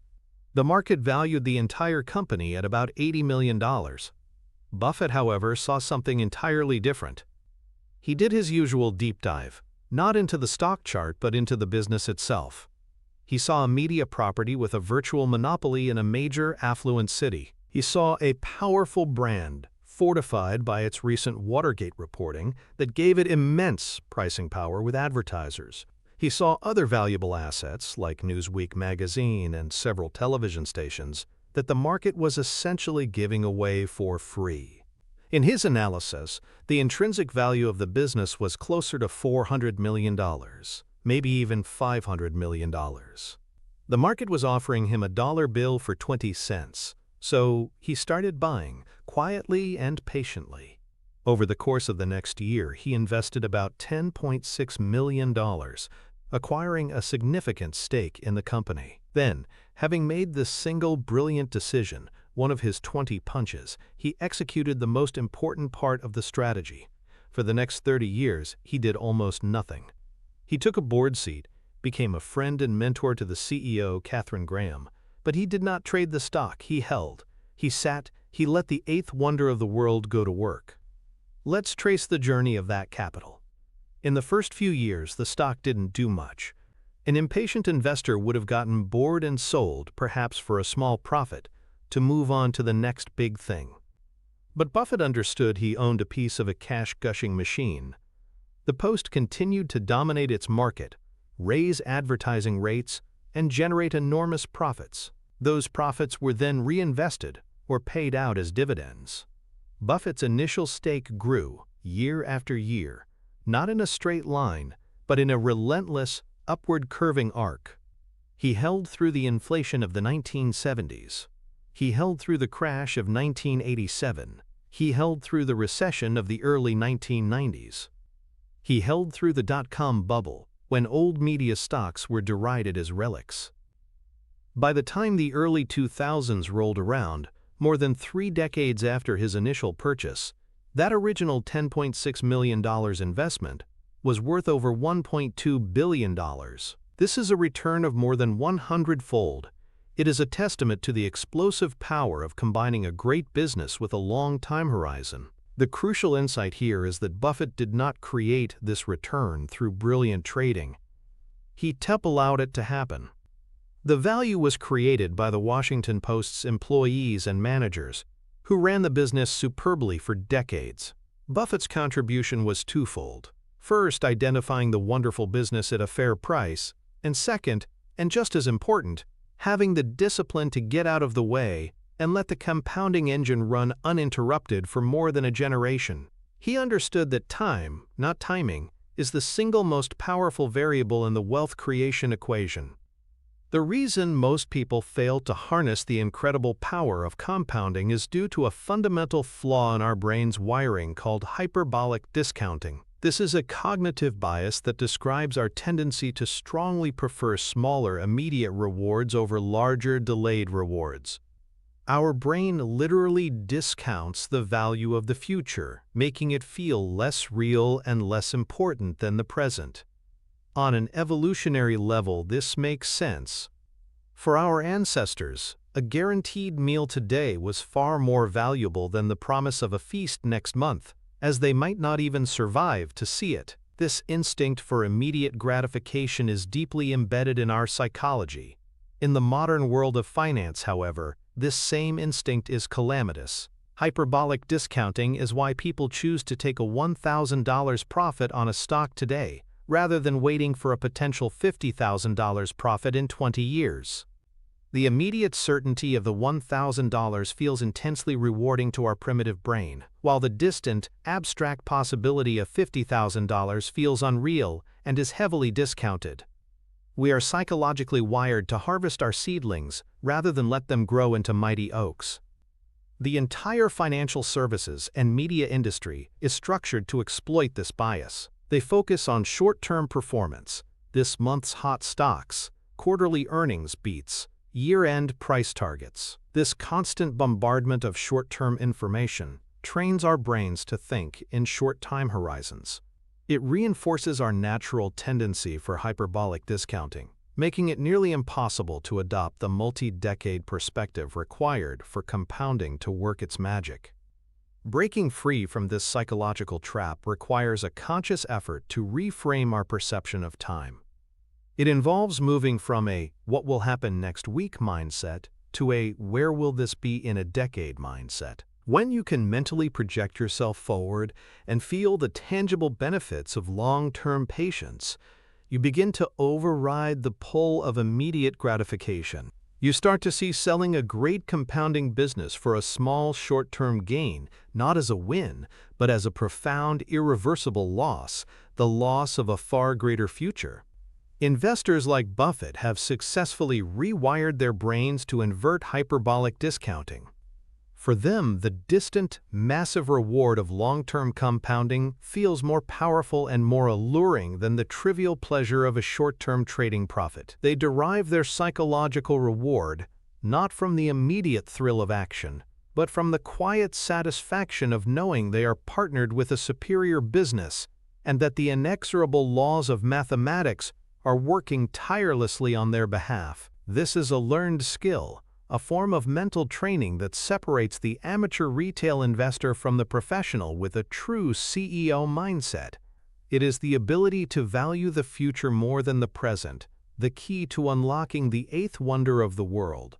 A: The market valued the entire company at about $80 million. Buffett, however, saw something entirely different. He did his usual deep dive, not into the stock chart but into the business itself. He saw a media property with a virtual monopoly in a major affluent city. He saw a powerful brand, fortified by its recent Watergate reporting that gave it immense pricing power with advertisers. He saw other valuable assets, like Newsweek magazine and several television stations, that the market was essentially giving away for free. In his analysis, the intrinsic value of the business was closer to $400 million. Maybe even $500 million. The market was offering him a dollar bill for 20 cents, so he started buying, quietly and patiently. Over the course of the next year, he invested about $10.6 million, acquiring a significant stake in the company. Then, having made this single brilliant decision, one of his 20 punches, he executed the most important part of the strategy. For the next 30 years, he did almost nothing. He took a board seat, became a friend and mentor to the CEO, Katharine Graham. But he did not trade the stock, he held. He sat, he let the eighth wonder of the world go to work. Let's trace the journey of that capital. In the first few years, the stock didn't do much. An impatient investor would have gotten bored and sold, perhaps for a small profit, to move on to the next big thing. But Buffett understood he owned a piece of a cash-gushing machine. The Post continued to dominate its market, raise advertising rates, and generate enormous profits. Those profits were then reinvested or paid out as dividends. Buffett's initial stake grew year after year, not in a straight line, but in a relentless, upward curving arc. He held through the inflation of the 1970s. He held through the crash of 1987. He held through the recession of the early 1990s. He held through the dot-com bubble, when old media stocks were derided as relics. By the time the early 2000s rolled around, more than 3 decades after his initial purchase, that original $10.6 million investment was worth over $1.2 billion. This is a return of more than 100-fold. It is a testament to the explosive power of combining a great business with a long time horizon. The crucial insight here is that Buffett did not create this return through brilliant trading. He allowed it to happen. The value was created by the Washington Post's employees and managers, who ran the business superbly for decades. Buffett's contribution was twofold. First, identifying the wonderful business at a fair price, and second, and just as important, having the discipline to get out of the way and let the compounding engine run uninterrupted for more than a generation. He understood that time, not timing, is the single most powerful variable in the wealth creation equation. The reason most people fail to harness the incredible power of compounding is due to a fundamental flaw in our brain's wiring called hyperbolic discounting. This is a cognitive bias that describes our tendency to strongly prefer smaller, immediate rewards over larger, delayed rewards. Our brain literally discounts the value of the future, making it feel less real and less important than the present. On an evolutionary level, this makes sense. For our ancestors, a guaranteed meal today was far more valuable than the promise of a feast next month, as they might not even survive to see it. This instinct for immediate gratification is deeply embedded in our psychology. In the modern world of finance, however, this same instinct is calamitous. Hyperbolic discounting is why people choose to take a $1,000 profit on a stock today, rather than waiting for a potential $50,000 profit in 20 years. The immediate certainty of the $1,000 feels intensely rewarding to our primitive brain, while the distant, abstract possibility of $50,000 feels unreal and is heavily discounted. We are psychologically wired to harvest our seedlings rather than let them grow into mighty oaks. The entire financial services and media industry is structured to exploit this bias. They focus on short-term performance, this month's hot stocks, quarterly earnings beats, year-end price targets. This constant bombardment of short-term information trains our brains to think in short time horizons. It reinforces our natural tendency for hyperbolic discounting, making it nearly impossible to adopt the multi-decade perspective required for compounding to work its magic. Breaking free from this psychological trap requires a conscious effort to reframe our perception of time. It involves moving from a "what will happen next week" mindset to a "where will this be in a decade" mindset. When you can mentally project yourself forward and feel the tangible benefits of long-term patience, you begin to override the pull of immediate gratification. You start to see selling a great compounding business for a small short-term gain not as a win, but as a profound, irreversible loss, the loss of a far greater future. Investors like Buffett have successfully rewired their brains to invert hyperbolic discounting. For them, the distant, massive reward of long-term compounding feels more powerful and more alluring than the trivial pleasure of a short-term trading profit. They derive their psychological reward not from the immediate thrill of action, but from the quiet satisfaction of knowing they are partnered with a superior business and that the inexorable laws of mathematics are working tirelessly on their behalf. This is a learned skill, a form of mental training that separates the amateur retail investor from the professional with a true CEO mindset. It is the ability to value the future more than the present, the key to unlocking the eighth wonder of the world.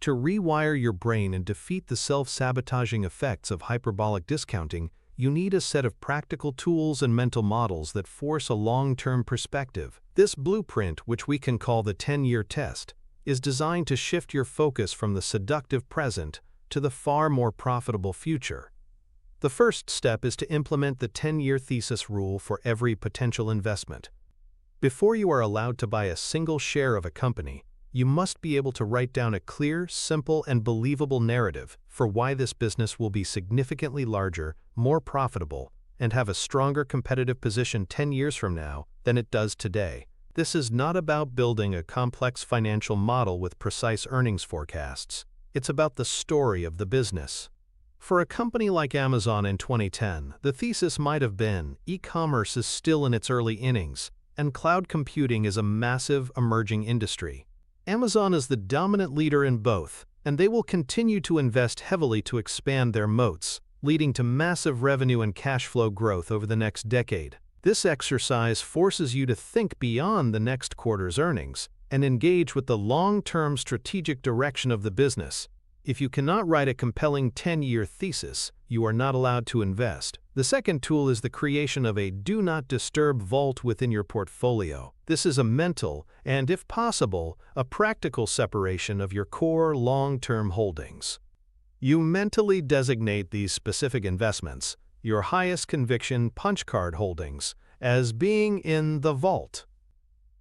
A: To rewire your brain and defeat the self-sabotaging effects of hyperbolic discounting, you need a set of practical tools and mental models that force a long-term perspective. This blueprint, which we can call the 10-year test, is designed to shift your focus from the seductive present to the far more profitable future. The first step is to implement the 10-year thesis rule for every potential investment. Before you are allowed to buy a single share of a company, you must be able to write down a clear, simple, and believable narrative for why this business will be significantly larger, more profitable, and have a stronger competitive position 10 years from now than it does today. This is not about building a complex financial model with precise earnings forecasts. It's about the story of the business. For a company like Amazon in 2010, the thesis might have been, e-commerce is still in its early innings, and cloud computing is a massive, emerging industry. Amazon is the dominant leader in both, and they will continue to invest heavily to expand their moats, leading to massive revenue and cash flow growth over the next decade. This exercise forces you to think beyond the next quarter's earnings and engage with the long-term strategic direction of the business. If you cannot write a compelling 10-year thesis, you are not allowed to invest. The second tool is the creation of a do not disturb vault within your portfolio. This is a mental and, if possible, a practical separation of your core long-term holdings. You mentally designate these specific investments, your highest conviction punch card holdings, as being in the vault.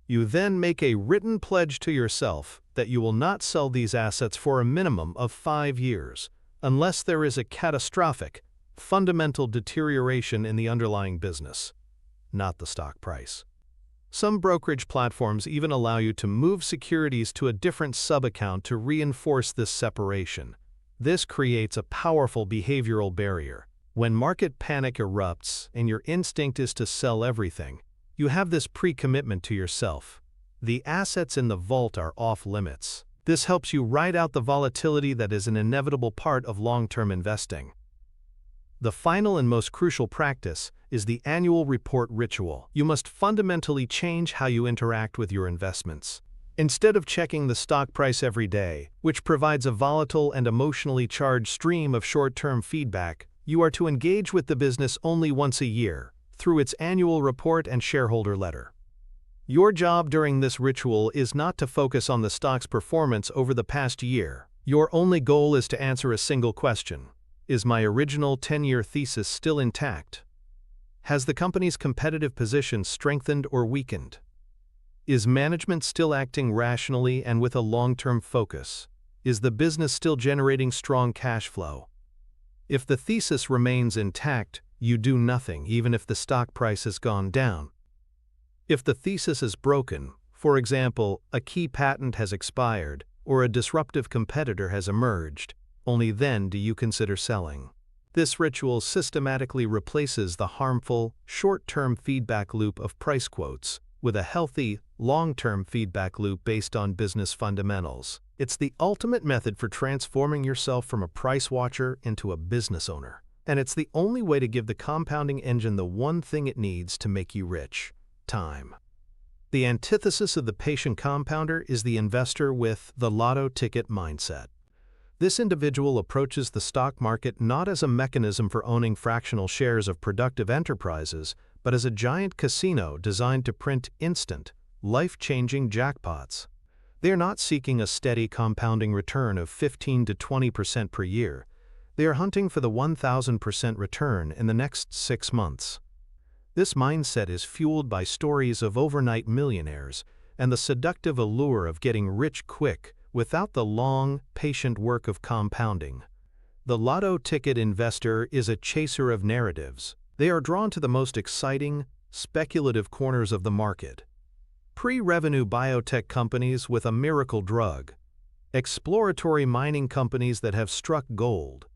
A: You then make a written pledge to yourself that you will not sell these assets for a minimum of 5 years, unless there is a catastrophic, fundamental deterioration in the underlying business, not the stock price. Some brokerage platforms even allow you to move securities to a different sub-account to reinforce this separation. This creates a powerful behavioral barrier. When market panic erupts and your instinct is to sell everything, you have this pre-commitment to yourself. The assets in the vault are off limits. This helps you ride out the volatility that is an inevitable part of long-term investing. The final and most crucial practice is the annual report ritual. You must fundamentally change how you interact with your investments. Instead of checking the stock price every day, which provides a volatile and emotionally charged stream of short-term feedback, you are to engage with the business only once a year, through its annual report and shareholder letter. Your job during this ritual is not to focus on the stock's performance over the past year. Your only goal is to answer a single question. Is my original 10-year thesis still intact? Has the company's competitive position strengthened or weakened? Is management still acting rationally and with a long-term focus? Is the business still generating strong cash flow? If the thesis remains intact, you do nothing even if the stock price has gone down. If the thesis is broken, for example, a key patent has expired or a disruptive competitor has emerged, only then do you consider selling. This ritual systematically replaces the harmful, short-term feedback loop of price quotes with a healthy, long-term feedback loop based on business fundamentals. It's the ultimate method for transforming yourself from a price watcher into a business owner. And it's the only way to give the compounding engine the one thing it needs to make you rich: time. The antithesis of the patient compounder is the investor with the lotto ticket mindset. This individual approaches the stock market not as a mechanism for owning fractional shares of productive enterprises, but as a giant casino designed to print instant, life-changing jackpots. They are not seeking a steady compounding return of 15 to 20% per year. They are hunting for the 1,000% return in the next 6 months. This mindset is fueled by stories of overnight millionaires and the seductive allure of getting rich quick without the long, patient work of compounding. The lotto ticket investor is a chaser of narratives. They are drawn to the most exciting, speculative corners of the market. Pre-revenue biotech companies with a miracle drug, exploratory mining companies that have struck gold,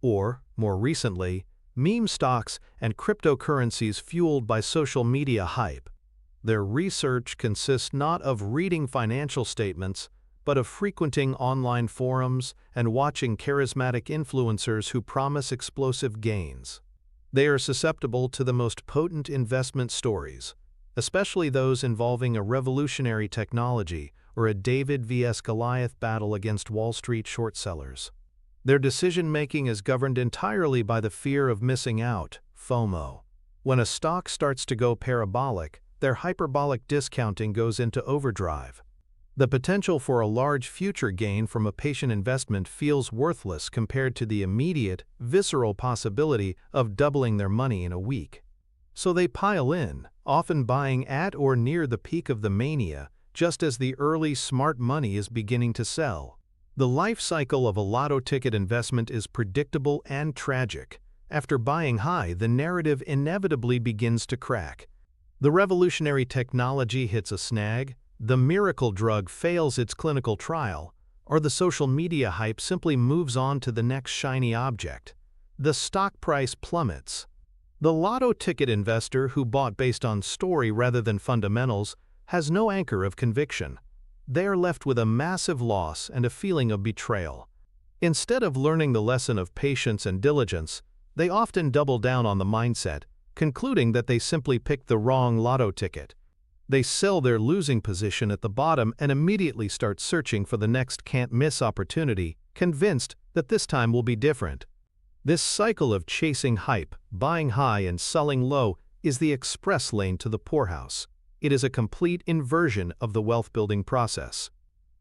A: or, more recently, meme stocks and cryptocurrencies fueled by social media hype. Their research consists not of reading financial statements, but of frequenting online forums and watching charismatic influencers who promise explosive gains. They are susceptible to the most potent investment stories, especially those involving a revolutionary technology or a David vs. Goliath battle against Wall Street short sellers. Their decision-making is governed entirely by the fear of missing out, FOMO. When a stock starts to go parabolic, their hyperbolic discounting goes into overdrive. The potential for a large future gain from a patient investment feels worthless compared to the immediate, visceral possibility of doubling their money in a week. So they pile in, often buying at or near the peak of the mania, just as the early smart money is beginning to sell. The life cycle of a lotto ticket investment is predictable and tragic. After buying high, the narrative inevitably begins to crack. The revolutionary technology hits a snag, the miracle drug fails its clinical trial, or the social media hype simply moves on to the next shiny object. The stock price plummets. The lotto ticket investor who bought based on story rather than fundamentals has no anchor of conviction. They are left with a massive loss and a feeling of betrayal. Instead of learning the lesson of patience and diligence, they often double down on the mindset, concluding that they simply picked the wrong lotto ticket. They sell their losing position at the bottom and immediately start searching for the next can't-miss opportunity, convinced that this time will be different. This cycle of chasing hype, buying high and selling low is the express lane to the poorhouse. It is a complete inversion of the wealth-building process.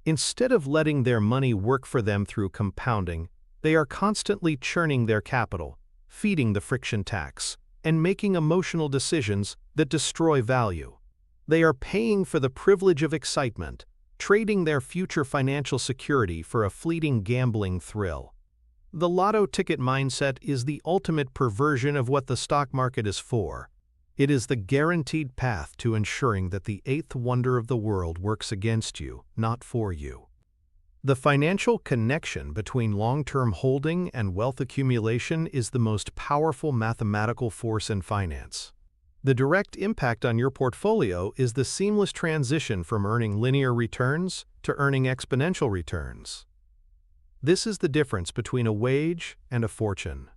A: Instead of letting their money work for them through compounding, they are constantly churning their capital, feeding the friction tax, and making emotional decisions that destroy value. They are paying for the privilege of excitement, trading their future financial security for a fleeting gambling thrill. The lotto ticket mindset is the ultimate perversion of what the stock market is for. It is the guaranteed path to ensuring that the eighth wonder of the world works against you, not for you. The financial connection between long-term holding and wealth accumulation is the most powerful mathematical force in finance. The direct impact on your portfolio is the seamless transition from earning linear returns to earning exponential returns. This is the difference between a wage and a fortune.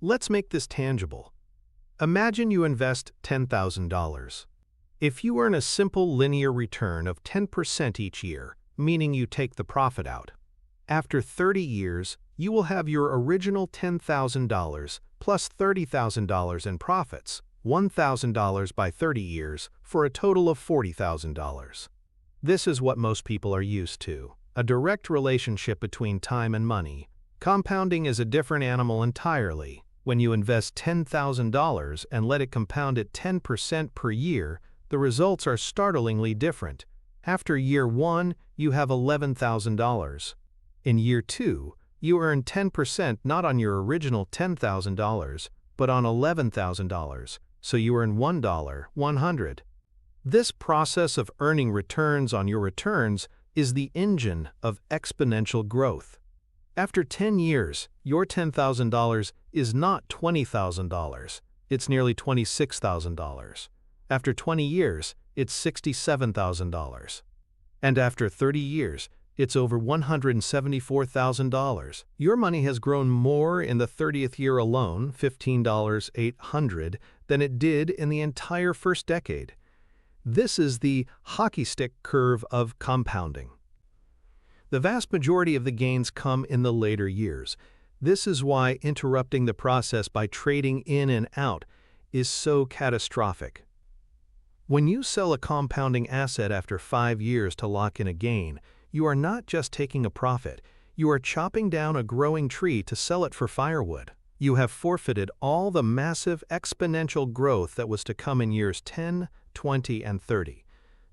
A: Let's make this tangible. Imagine you invest $10,000. If you earn a simple linear return of 10% each year, meaning you take the profit out, after 30 years, you will have your original $10,000 plus $30,000 in profits, $1,000 by 30 years, for a total of $40,000. This is what most people are used to, a direct relationship between time and money. Compounding is a different animal entirely. When you invest $10,000 and let it compound at 10% per year, the results are startlingly different. After year 1, you have $11,000. In year 2, you earn 10% not on your original $10,000, but on $11,000, so you earn $100. This process of earning returns on your returns is the engine of exponential growth. After 10 years, your $10,000 is not $20,000, it's nearly $26,000. After 20 years, it's $67,000. And after 30 years, it's over $174,000. Your money has grown more in the 30th year alone, $15,800, than it did in the entire first decade. This is the hockey stick curve of compounding. The vast majority of the gains come in the later years. This is why interrupting the process by trading in and out is so catastrophic. When you sell a compounding asset after 5 years to lock in a gain, you are not just taking a profit, you are chopping down a growing tree to sell it for firewood. You have forfeited all the massive exponential growth that was to come in years 10, 20, and 30.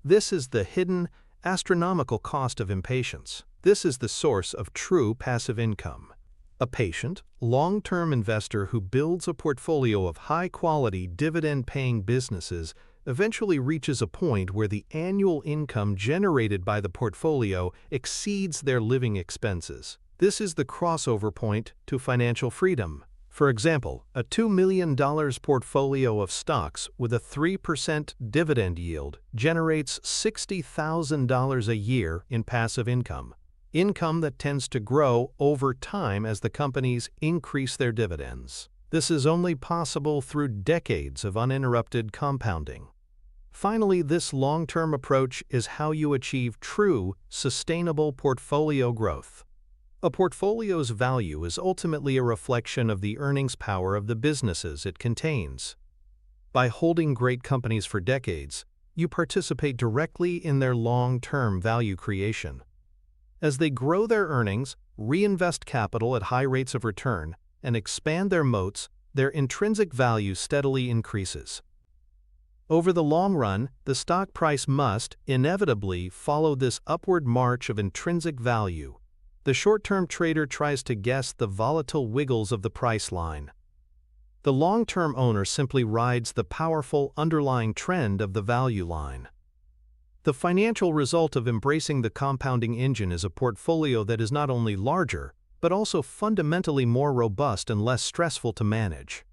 A: This is the hidden, astronomical cost of impatience. This is the source of true passive income. A patient, long-term investor who builds a portfolio of high-quality, dividend-paying businesses eventually reaches a point where the annual income generated by the portfolio exceeds their living expenses. This is the crossover point to financial freedom. For example, a $2 million portfolio of stocks with a 3% dividend yield generates $60,000 a year in passive income. Income that tends to grow over time as the companies increase their dividends. This is only possible through decades of uninterrupted compounding. Finally, this long-term approach is how you achieve true, sustainable portfolio growth. A portfolio's value is ultimately a reflection of the earnings power of the businesses it contains. By holding great companies for decades, you participate directly in their long-term value creation. As they grow their earnings, reinvest capital at high rates of return, and expand their moats, their intrinsic value steadily increases. Over the long run, the stock price must, inevitably, follow this upward march of intrinsic value. The short-term trader tries to guess the volatile wiggles of the price line. The long-term owner simply rides the powerful underlying trend of the value line. The financial result of embracing the compounding engine is a portfolio that is not only larger, but also fundamentally more robust and less stressful to manage.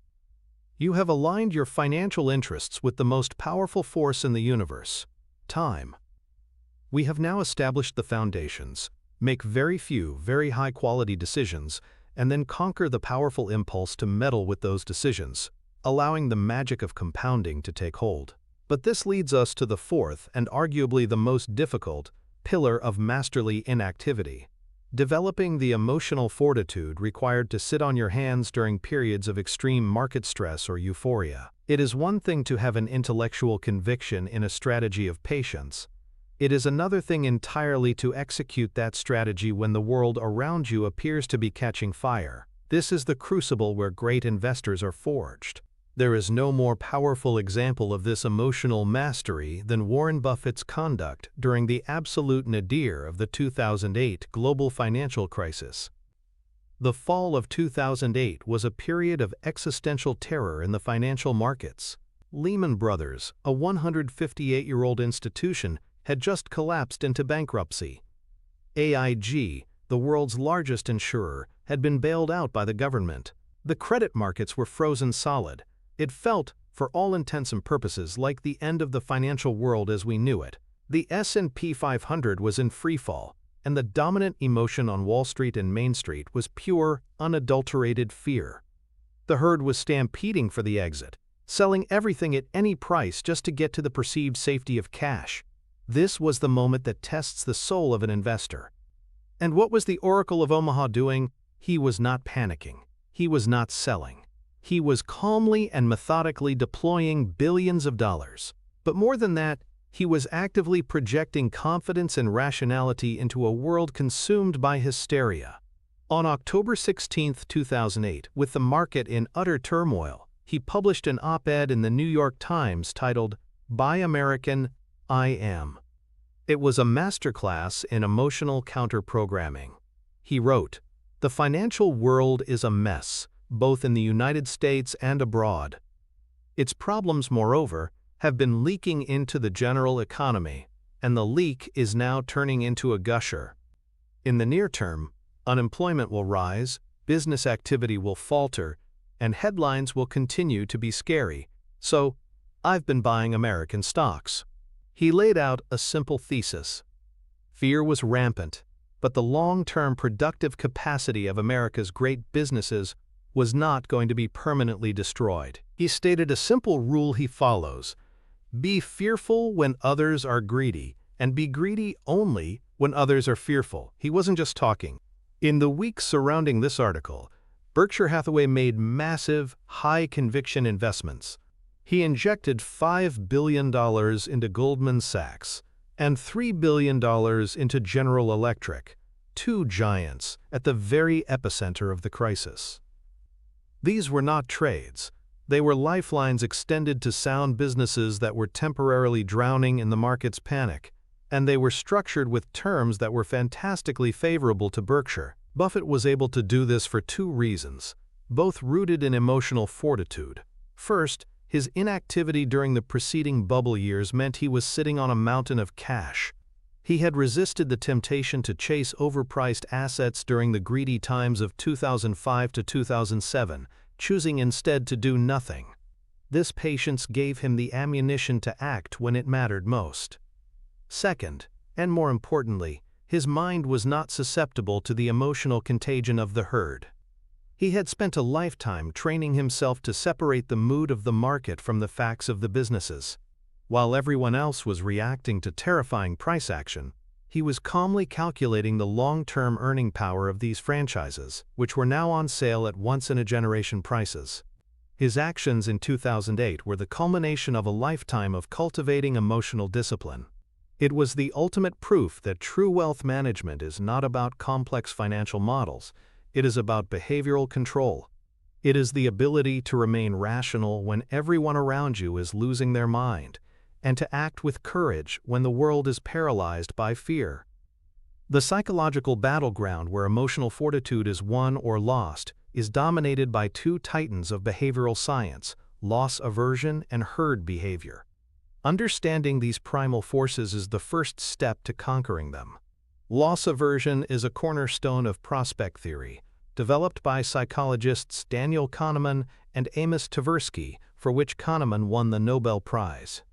A: You have aligned your financial interests with the most powerful force in the universe: time. We have now established the foundations, make very few, very high-quality decisions, and then conquer the powerful impulse to meddle with those decisions, allowing the magic of compounding to take hold. But this leads us to the fourth and arguably the most difficult pillar of masterly inactivity: developing the emotional fortitude required to sit on your hands during periods of extreme market stress or euphoria. It is one thing to have an intellectual conviction in a strategy of patience. It is another thing entirely to execute that strategy when the world around you appears to be catching fire. This is the crucible where great investors are forged. There is no more powerful example of this emotional mastery than Warren Buffett's conduct during the absolute nadir of the 2008 global financial crisis. The fall of 2008 was a period of existential terror in the financial markets. Lehman Brothers, a 158-year-old institution, had just collapsed into bankruptcy. AIG, the world's largest insurer, had been bailed out by the government. The credit markets were frozen solid. It felt, for all intents and purposes, like the end of the financial world as we knew it. The S&P 500 was in freefall, and the dominant emotion on Wall Street and Main Street was pure, unadulterated fear. The herd was stampeding for the exit, selling everything at any price just to get to the perceived safety of cash. This was the moment that tests the soul of an investor. And what was the Oracle of Omaha doing? He was not panicking. He was not selling. He was calmly and methodically deploying billions of dollars. But more than that, he was actively projecting confidence and rationality into a world consumed by hysteria. On October 16, 2008, with the market in utter turmoil, he published an op-ed in the New York Times titled, "Buy American, I Am." It was a masterclass in emotional counter-programming. He wrote, "The financial world is a mess, both in the United States and abroad. Its problems, moreover, have been leaking into the general economy, and the leak is now turning into a gusher. In the near term, unemployment will rise, business activity will falter, and headlines will continue to be scary. So, I've been buying American stocks." He laid out a simple thesis. Fear was rampant, but the long-term productive capacity of America's great businesses was not going to be permanently destroyed. He stated a simple rule he follows: be fearful when others are greedy, and be greedy only when others are fearful. He wasn't just talking. In the weeks surrounding this article, Berkshire Hathaway made massive, high-conviction investments. He injected $5 billion into Goldman Sachs and $3 billion into General Electric, two giants at the very epicenter of the crisis. These were not trades. They were lifelines extended to sound businesses that were temporarily drowning in the market's panic, and they were structured with terms that were fantastically favorable to Berkshire. Buffett was able to do this for two reasons, both rooted in emotional fortitude. First, his inactivity during the preceding bubble years meant he was sitting on a mountain of cash. He had resisted the temptation to chase overpriced assets during the greedy times of 2005 to 2007, choosing instead to do nothing. This patience gave him the ammunition to act when it mattered most. Second, and more importantly, his mind was not susceptible to the emotional contagion of the herd. He had spent a lifetime training himself to separate the mood of the market from the facts of the businesses. While everyone else was reacting to terrifying price action, he was calmly calculating the long-term earning power of these franchises, which were now on sale at once-in-a-generation prices. His actions in 2008 were the culmination of a lifetime of cultivating emotional discipline. It was the ultimate proof that true wealth management is not about complex financial models. It is about behavioral control. It is the ability to remain rational when everyone around you is losing their mind, and to act with courage when the world is paralyzed by fear. The psychological battleground where emotional fortitude is won or lost is dominated by two titans of behavioral science: loss aversion and herd behavior. Understanding these primal forces is the first step to conquering them. Loss aversion is a cornerstone of prospect theory, developed by psychologists Daniel Kahneman and Amos Tversky, for which Kahneman won the Nobel Prize.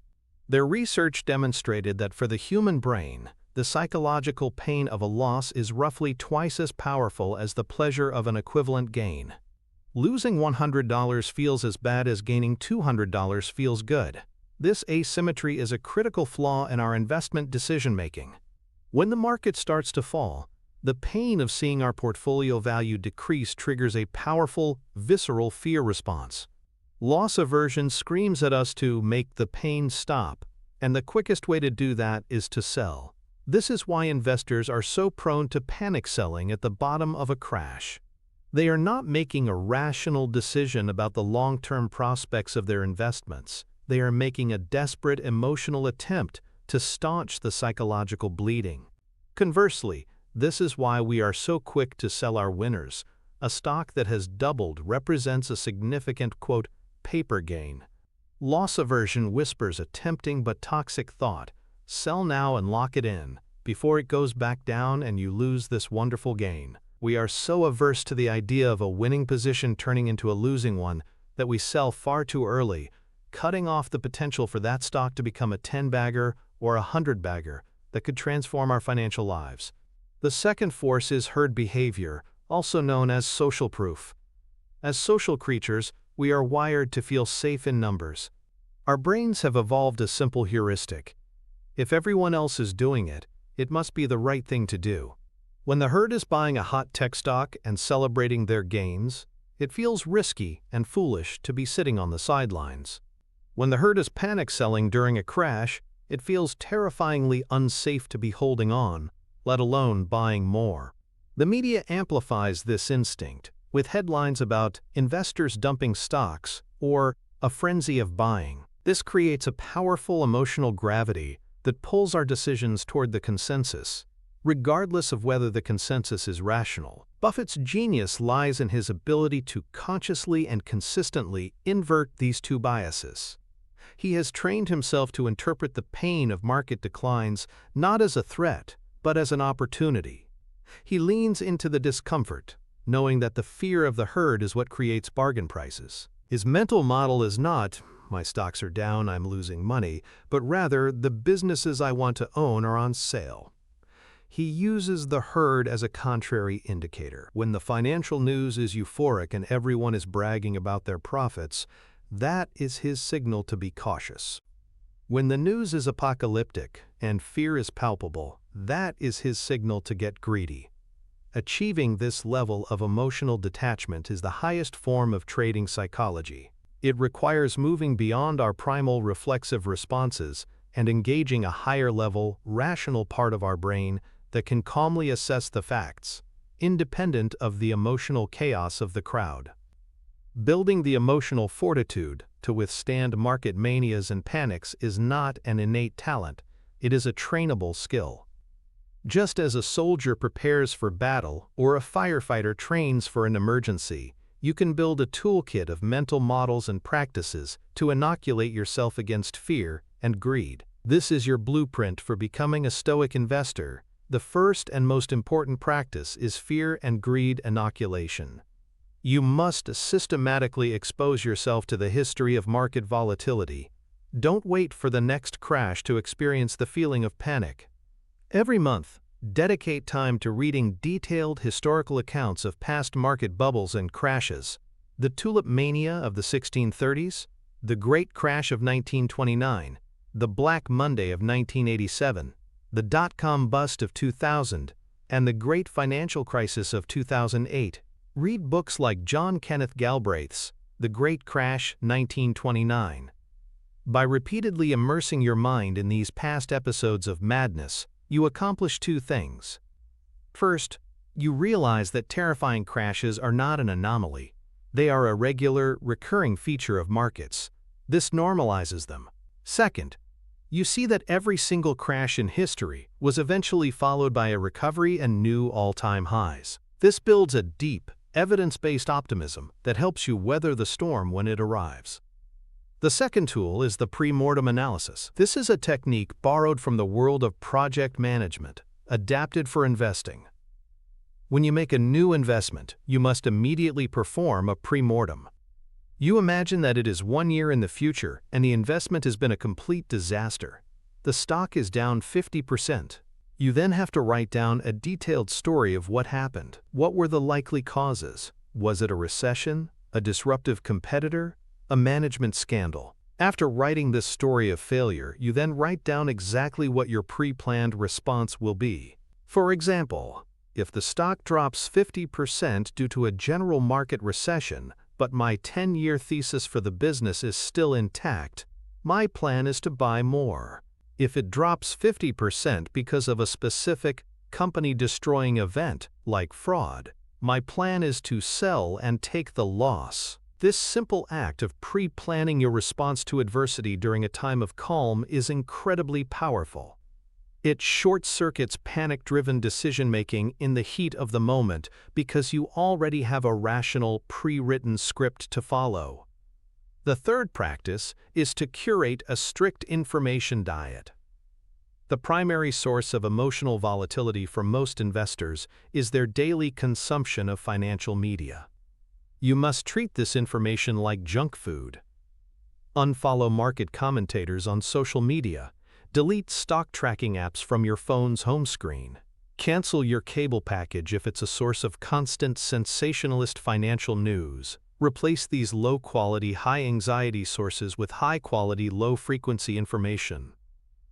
A: Their research demonstrated that for the human brain, the psychological pain of a loss is roughly twice as powerful as the pleasure of an equivalent gain. Losing $100 feels as bad as gaining $200 feels good. This asymmetry is a critical flaw in our investment decision-making. When the market starts to fall, the pain of seeing our portfolio value decrease triggers a powerful, visceral fear response. Loss aversion screams at us to make the pain stop, and the quickest way to do that is to sell. This is why investors are so prone to panic selling at the bottom of a crash. They are not making a rational decision about the long-term prospects of their investments. They are making a desperate emotional attempt to staunch the psychological bleeding. Conversely, this is why we are so quick to sell our winners. A stock that has doubled represents a significant, quote, paper gain. Loss aversion whispers a tempting but toxic thought: sell now and lock it in, before it goes back down and you lose this wonderful gain. We are so averse to the idea of a winning position turning into a losing one that we sell far too early, cutting off the potential for that stock to become a 10-bagger or a 100-bagger that could transform our financial lives. The second force is herd behavior, also known as social proof. As social creatures, we are wired to feel safe in numbers. Our brains have evolved a simple heuristic: if everyone else is doing it, it must be the right thing to do. When the herd is buying a hot tech stock and celebrating their gains, it feels risky and foolish to be sitting on the sidelines. When the herd is panic selling during a crash, it feels terrifyingly unsafe to be holding on, let alone buying more. The media amplifies this instinct with headlines about investors dumping stocks or a frenzy of buying. This creates a powerful emotional gravity that pulls our decisions toward the consensus, regardless of whether the consensus is rational. Buffett's genius lies in his ability to consciously and consistently invert these two biases. He has trained himself to interpret the pain of market declines not as a threat, but as an opportunity. He leans into the discomfort, knowing that the fear of the herd is what creates bargain prices. His mental model is not, "my stocks are down, I'm losing money," but rather, "the businesses I want to own are on sale." He uses the herd as a contrary indicator. When the financial news is euphoric and everyone is bragging about their profits, that is his signal to be cautious. When the news is apocalyptic and fear is palpable, that is his signal to get greedy. Achieving this level of emotional detachment is the highest form of trading psychology. It requires moving beyond our primal reflexive responses and engaging a higher-level, rational part of our brain that can calmly assess the facts, independent of the emotional chaos of the crowd. Building the emotional fortitude to withstand market manias and panics is not an innate talent, it is a trainable skill. Just as a soldier prepares for battle or a firefighter trains for an emergency, you can build a toolkit of mental models and practices to inoculate yourself against fear and greed. This is your blueprint for becoming a stoic investor. The first and most important practice is fear and greed inoculation. You must systematically expose yourself to the history of market volatility. Don't wait for the next crash to experience the feeling of panic. Every month, dedicate time to reading detailed historical accounts of past market bubbles and crashes. The tulip mania of the 1630s, the Great Crash of 1929, the Black Monday of 1987, the dot-com bust of 2000, and the Great Financial Crisis of 2008. Read books like John Kenneth Galbraith's The Great Crash, 1929. By repeatedly immersing your mind in these past episodes of madness, you accomplish two things. First, you realize that terrifying crashes are not an anomaly. They are a regular, recurring feature of markets. This normalizes them. Second, you see that every single crash in history was eventually followed by a recovery and new all-time highs. This builds a deep, evidence-based optimism that helps you weather the storm when it arrives. The second tool is the pre-mortem analysis. This is a technique borrowed from the world of project management, adapted for investing. When you make a new investment, you must immediately perform a pre-mortem. You imagine that it is 1 year in the future and the investment has been a complete disaster. The stock is down 50%. You then have to write down a detailed story of what happened. What were the likely causes? Was it a recession, a disruptive competitor, a management scandal? After writing this story of failure, you then write down exactly what your pre-planned response will be. For example, if the stock drops 50% due to a general market recession, but my 10-year thesis for the business is still intact, my plan is to buy more. If it drops 50% because of a specific company-destroying event, like fraud, my plan is to sell and take the loss. This simple act of pre-planning your response to adversity during a time of calm is incredibly powerful. It short-circuits panic-driven decision-making in the heat of the moment because you already have a rational, pre-written script to follow. The third practice is to curate a strict information diet. The primary source of emotional volatility for most investors is their daily consumption of financial media. You must treat this information like junk food. Unfollow market commentators on social media. Delete stock tracking apps from your phone's home screen. Cancel your cable package if it's a source of constant sensationalist financial news. Replace these low-quality, high-anxiety sources with high-quality, low-frequency information.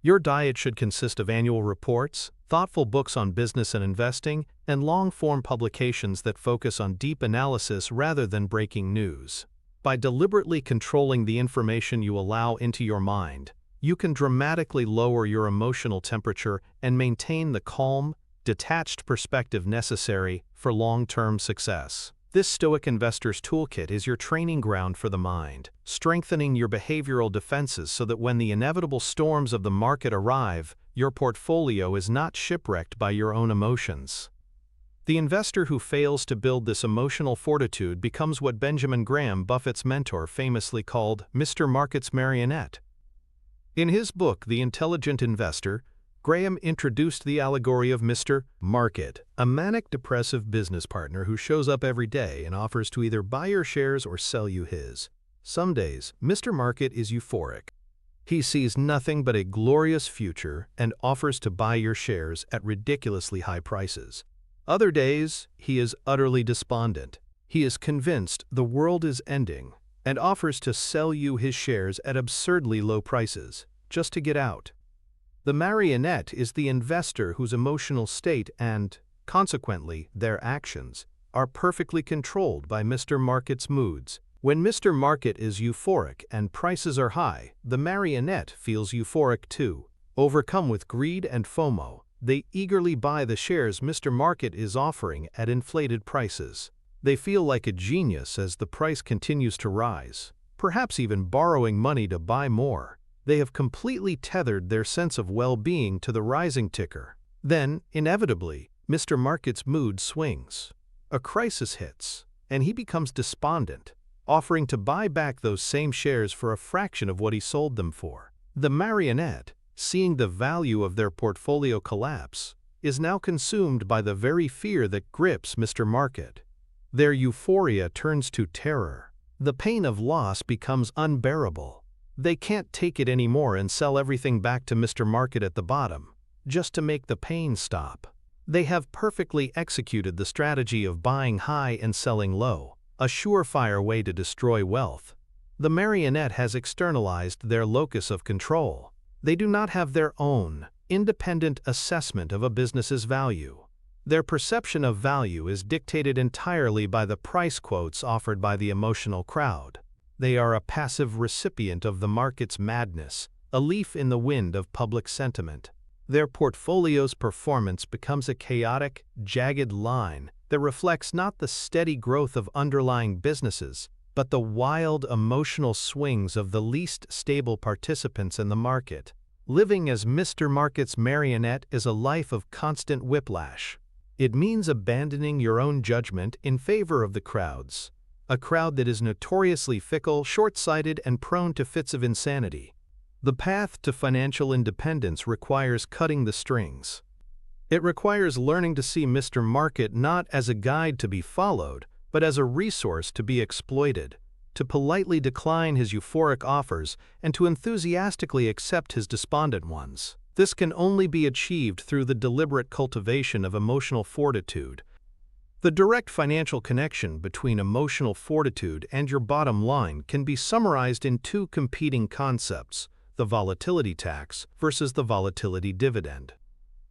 A: Your diet should consist of annual reports, thoughtful books on business and investing, and long-form publications that focus on deep analysis rather than breaking news. By deliberately controlling the information you allow into your mind, you can dramatically lower your emotional temperature and maintain the calm, detached perspective necessary for long-term success. This Stoic Investor's Toolkit is your training ground for the mind, strengthening your behavioral defenses so that when the inevitable storms of the market arrive, your portfolio is not shipwrecked by your own emotions. The investor who fails to build this emotional fortitude becomes what Benjamin Graham, Buffett's mentor, famously called Mr. Market's marionette. In his book, The Intelligent Investor, Graham introduced the allegory of Mr. Market, a manic-depressive business partner who shows up every day and offers to either buy your shares or sell you his. Some days, Mr. Market is euphoric. He sees nothing but a glorious future and offers to buy your shares at ridiculously high prices. Other days, he is utterly despondent. He is convinced the world is ending and offers to sell you his shares at absurdly low prices, just to get out. The marionette is the investor whose emotional state and, consequently, their actions, are perfectly controlled by Mr. Market's moods. When Mr. Market is euphoric and prices are high, the marionette feels euphoric too. Overcome with greed and FOMO, they eagerly buy the shares Mr. Market is offering at inflated prices. They feel like a genius as the price continues to rise, perhaps even borrowing money to buy more. They have completely tethered their sense of well-being to the rising ticker. Then, inevitably, Mr. Market's mood swings. A crisis hits, and he becomes despondent, offering to buy back those same shares for a fraction of what he sold them for. The marionette, seeing the value of their portfolio collapse, is now consumed by the very fear that grips Mr. Market. Their euphoria turns to terror. The pain of loss becomes unbearable. They can't take it anymore and sell everything back to Mr. Market at the bottom, just to make the pain stop. They have perfectly executed the strategy of buying high and selling low, a surefire way to destroy wealth. The marionette has externalized their locus of control. They do not have their own, independent assessment of a business's value. Their perception of value is dictated entirely by the price quotes offered by the emotional crowd. They are a passive recipient of the market's madness, a leaf in the wind of public sentiment. Their portfolio's performance becomes a chaotic, jagged line that reflects not the steady growth of underlying businesses, but the wild emotional swings of the least stable participants in the market. Living as Mr. Market's marionette is a life of constant whiplash. It means abandoning your own judgment in favor of the crowd's, a crowd that is notoriously fickle, short-sighted, and prone to fits of insanity. The path to financial independence requires cutting the strings. It requires learning to see Mr. Market not as a guide to be followed, but as a resource to be exploited, to politely decline his euphoric offers and to enthusiastically accept his despondent ones. This can only be achieved through the deliberate cultivation of emotional fortitude. The direct financial connection between emotional fortitude and your bottom line can be summarized in two competing concepts: the volatility tax versus the volatility dividend.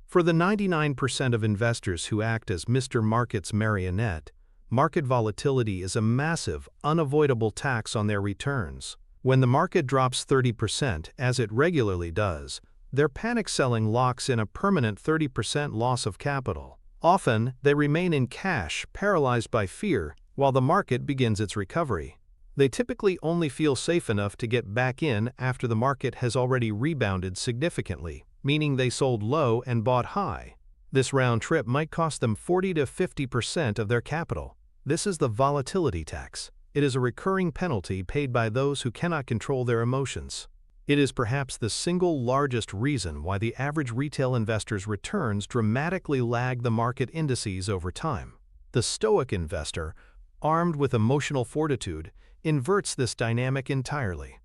A: For the 99% of investors who act as Mr. Market's marionette, market volatility is a massive, unavoidable tax on their returns. When the market drops 30%, as it regularly does, their panic selling locks in a permanent 30% loss of capital. Often, they remain in cash, paralyzed by fear, while the market begins its recovery. They typically only feel safe enough to get back in after the market has already rebounded significantly, meaning they sold low and bought high. This round trip might cost them 40 to 50% of their capital. This is the volatility tax. It is a recurring penalty paid by those who cannot control their emotions. It is perhaps the single largest reason why the average retail investor's returns dramatically lag the market indices over time. The stoic investor, armed with emotional fortitude, inverts this dynamic entirely.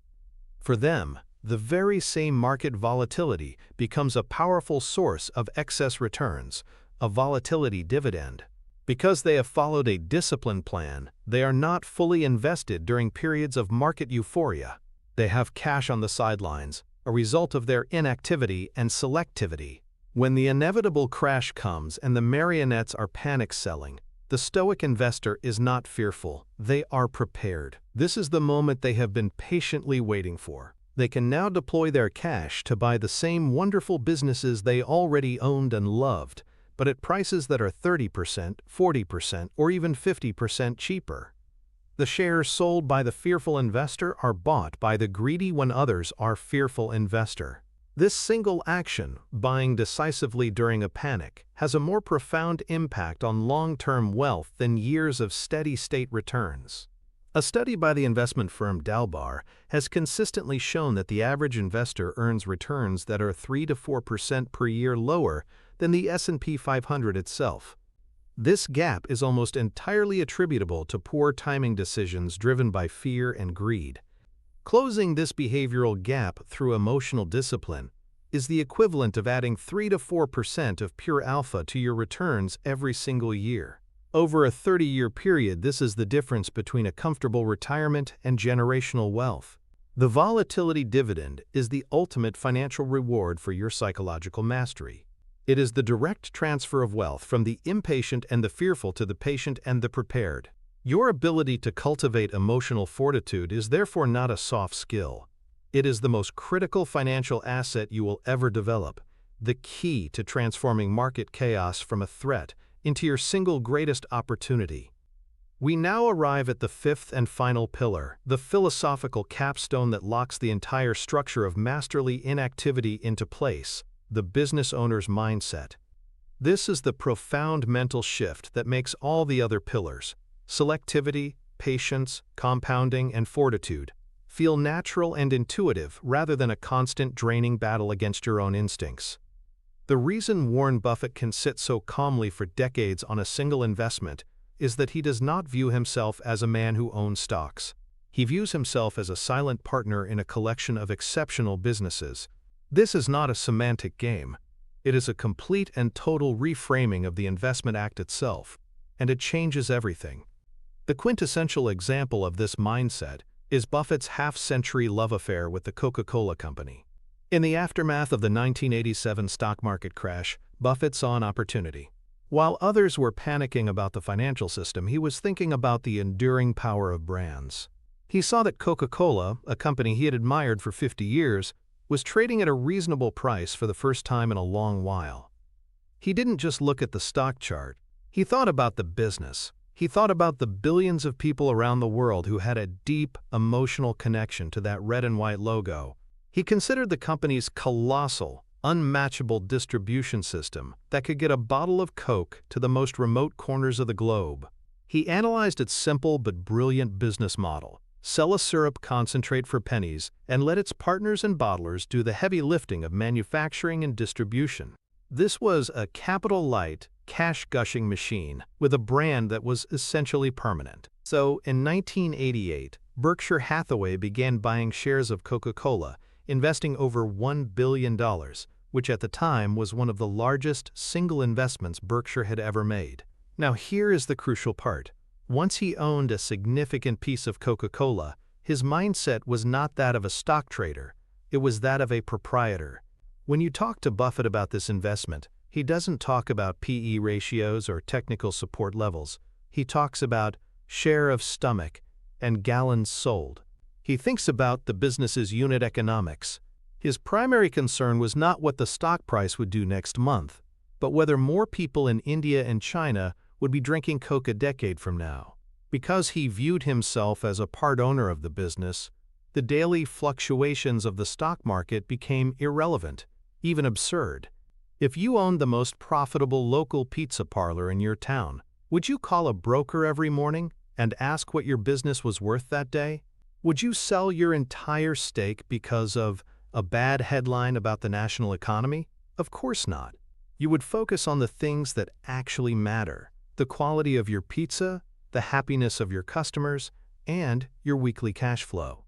A: For them, the very same market volatility becomes a powerful source of excess returns, a volatility dividend. Because they have followed a disciplined plan, they are not fully invested during periods of market euphoria. They have cash on the sidelines, a result of their inactivity and selectivity. When the inevitable crash comes and the marionettes are panic selling, the stoic investor is not fearful, they are prepared. This is the moment they have been patiently waiting for. They can now deploy their cash to buy the same wonderful businesses they already owned and loved, but at prices that are 30%, 40%, or even 50% cheaper. The shares sold by the fearful investor are bought by the greedy when others are fearful investor. This single action, buying decisively during a panic, has a more profound impact on long-term wealth than years of steady-state returns. A study by the investment firm Dalbar has consistently shown that the average investor earns returns that are 3 to 4% per year lower than the S&P 500 itself. This gap is almost entirely attributable to poor timing decisions driven by fear and greed. Closing this behavioral gap through emotional discipline is the equivalent of adding 3 to 4% of pure alpha to your returns every single year. Over a 30-year period, this is the difference between a comfortable retirement and generational wealth. The volatility dividend is the ultimate financial reward for your psychological mastery. It is the direct transfer of wealth from the impatient and the fearful to the patient and the prepared. Your ability to cultivate emotional fortitude is therefore not a soft skill. It is the most critical financial asset you will ever develop, the key to transforming market chaos from a threat into your single greatest opportunity. We now arrive at the fifth and final pillar, the philosophical capstone that locks the entire structure of masterly inactivity into place: the business owner's mindset. This is the profound mental shift that makes all the other pillars, selectivity, patience, compounding, and fortitude, feel natural and intuitive rather than a constant draining battle against your own instincts. The reason Warren Buffett can sit so calmly for decades on a single investment is that he does not view himself as a man who owns stocks. He views himself as a silent partner in a collection of exceptional businesses. This is not a semantic game. It is a complete and total reframing of the investment act itself, and it changes everything. The quintessential example of this mindset is Buffett's half-century love affair with the Coca-Cola Company. In the aftermath of the 1987 stock market crash, Buffett saw an opportunity. While others were panicking about the financial system, he was thinking about the enduring power of brands. He saw that Coca-Cola, a company he had admired for 50 years, was trading at a reasonable price for the first time in a long while. He didn't just look at the stock chart. He thought about the business. He thought about the billions of people around the world who had a deep, emotional connection to that red and white logo. He considered the company's colossal, unmatchable distribution system that could get a bottle of Coke to the most remote corners of the globe. He analyzed its simple but brilliant business model: sell a syrup concentrate for pennies and let its partners and bottlers do the heavy lifting of manufacturing and distribution. This was a capital-light, cash-gushing machine with a brand that was essentially permanent. So, in 1988, Berkshire Hathaway began buying shares of Coca-Cola, investing over $1 billion, which at the time was one of the largest single investments Berkshire had ever made. Now here is the crucial part. Once he owned a significant piece of Coca-Cola, his mindset was not that of a stock trader, it was that of a proprietor. When you talk to Buffett about this investment, he doesn't talk about PE ratios or technical support levels. He talks about share of stomach and gallons sold. He thinks about the business's unit economics. His primary concern was not what the stock price would do next month, but whether more people in India and China would be drinking Coke a decade from now. Because he viewed himself as a part owner of the business, the daily fluctuations of the stock market became irrelevant, even absurd. If you owned the most profitable local pizza parlor in your town, would you call a broker every morning and ask what your business was worth that day? Would you sell your entire stake because of a bad headline about the national economy? Of course not. You would focus on the things that actually matter: the quality of your pizza, the happiness of your customers, and your weekly cash flow.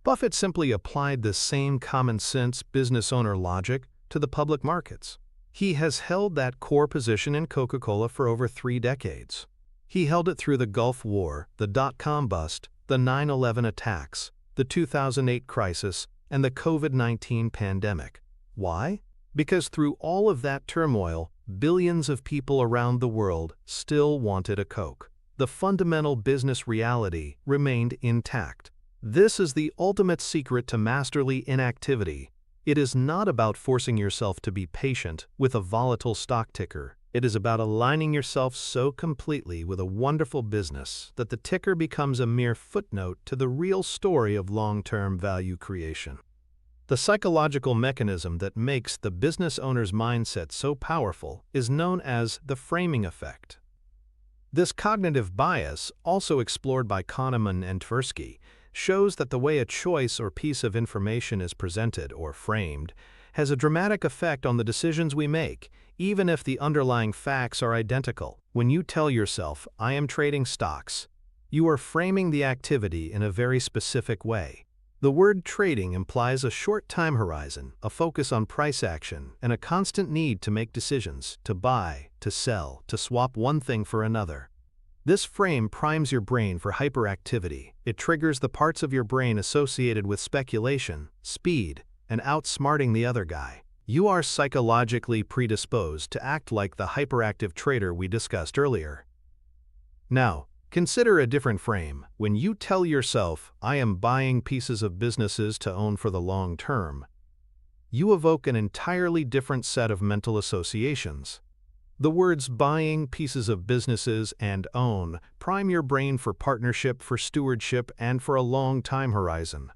A: Buffett simply applied the same common-sense business owner logic to the public markets. He has held that core position in Coca-Cola for over 3 decades. He held it through the Gulf War, the dot-com bust, the 9/11 attacks, the 2008 crisis, and the COVID-19 pandemic. Why? Because through all of that turmoil, billions of people around the world still wanted a Coke. The fundamental business reality remained intact. This is the ultimate secret to masterly inactivity. It is not about forcing yourself to be patient with a volatile stock ticker. It is about aligning yourself so completely with a wonderful business that the ticker becomes a mere footnote to the real story of long-term value creation. The psychological mechanism that makes the business owner's mindset so powerful is known as the framing effect. This cognitive bias, also explored by Kahneman and Tversky, shows that the way a choice or piece of information is presented or framed has a dramatic effect on the decisions we make, even if the underlying facts are identical. When you tell yourself, "I am trading stocks," you are framing the activity in a very specific way. The word trading implies a short time horizon, a focus on price action, and a constant need to make decisions, to buy, to sell, to swap one thing for another. This frame primes your brain for hyperactivity. It triggers the parts of your brain associated with speculation, speed, and outsmarting the other guy. You are psychologically predisposed to act like the hyperactive trader we discussed earlier. Now, consider a different frame. When you tell yourself, "I am buying pieces of businesses to own for the long term," you evoke an entirely different set of mental associations. The words buying pieces of businesses and own prime your brain for partnership, for stewardship, and for a long time horizon.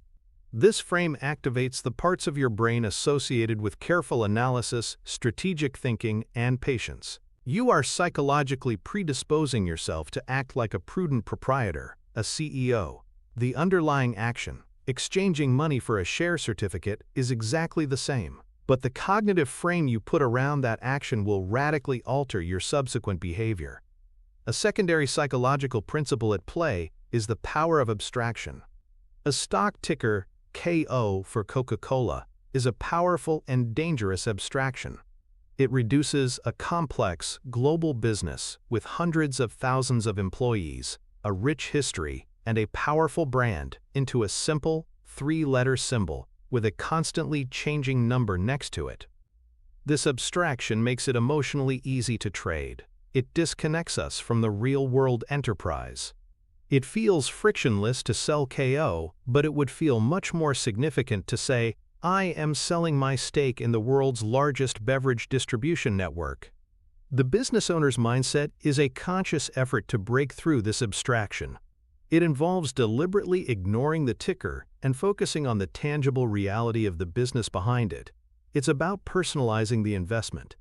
A: This frame activates the parts of your brain associated with careful analysis, strategic thinking, and patience. You are psychologically predisposing yourself to act like a prudent proprietor, a CEO. The underlying action, exchanging money for a share certificate, is exactly the same. But the cognitive frame you put around that action will radically alter your subsequent behavior. A secondary psychological principle at play is the power of abstraction. A stock ticker, KO for Coca-Cola, is a powerful and dangerous abstraction. It reduces a complex, global business with hundreds of thousands of employees, a rich history, and a powerful brand into a simple, three-letter symbol with a constantly changing number next to it. This abstraction makes it emotionally easy to trade. It disconnects us from the real-world enterprise. It feels frictionless to sell KO, but it would feel much more significant to say, I am selling my stake in the world's largest beverage distribution network. The business owner's mindset is a conscious effort to break through this abstraction. It involves deliberately ignoring the ticker and focusing on the tangible reality of the business behind it. It's about personalizing the investment.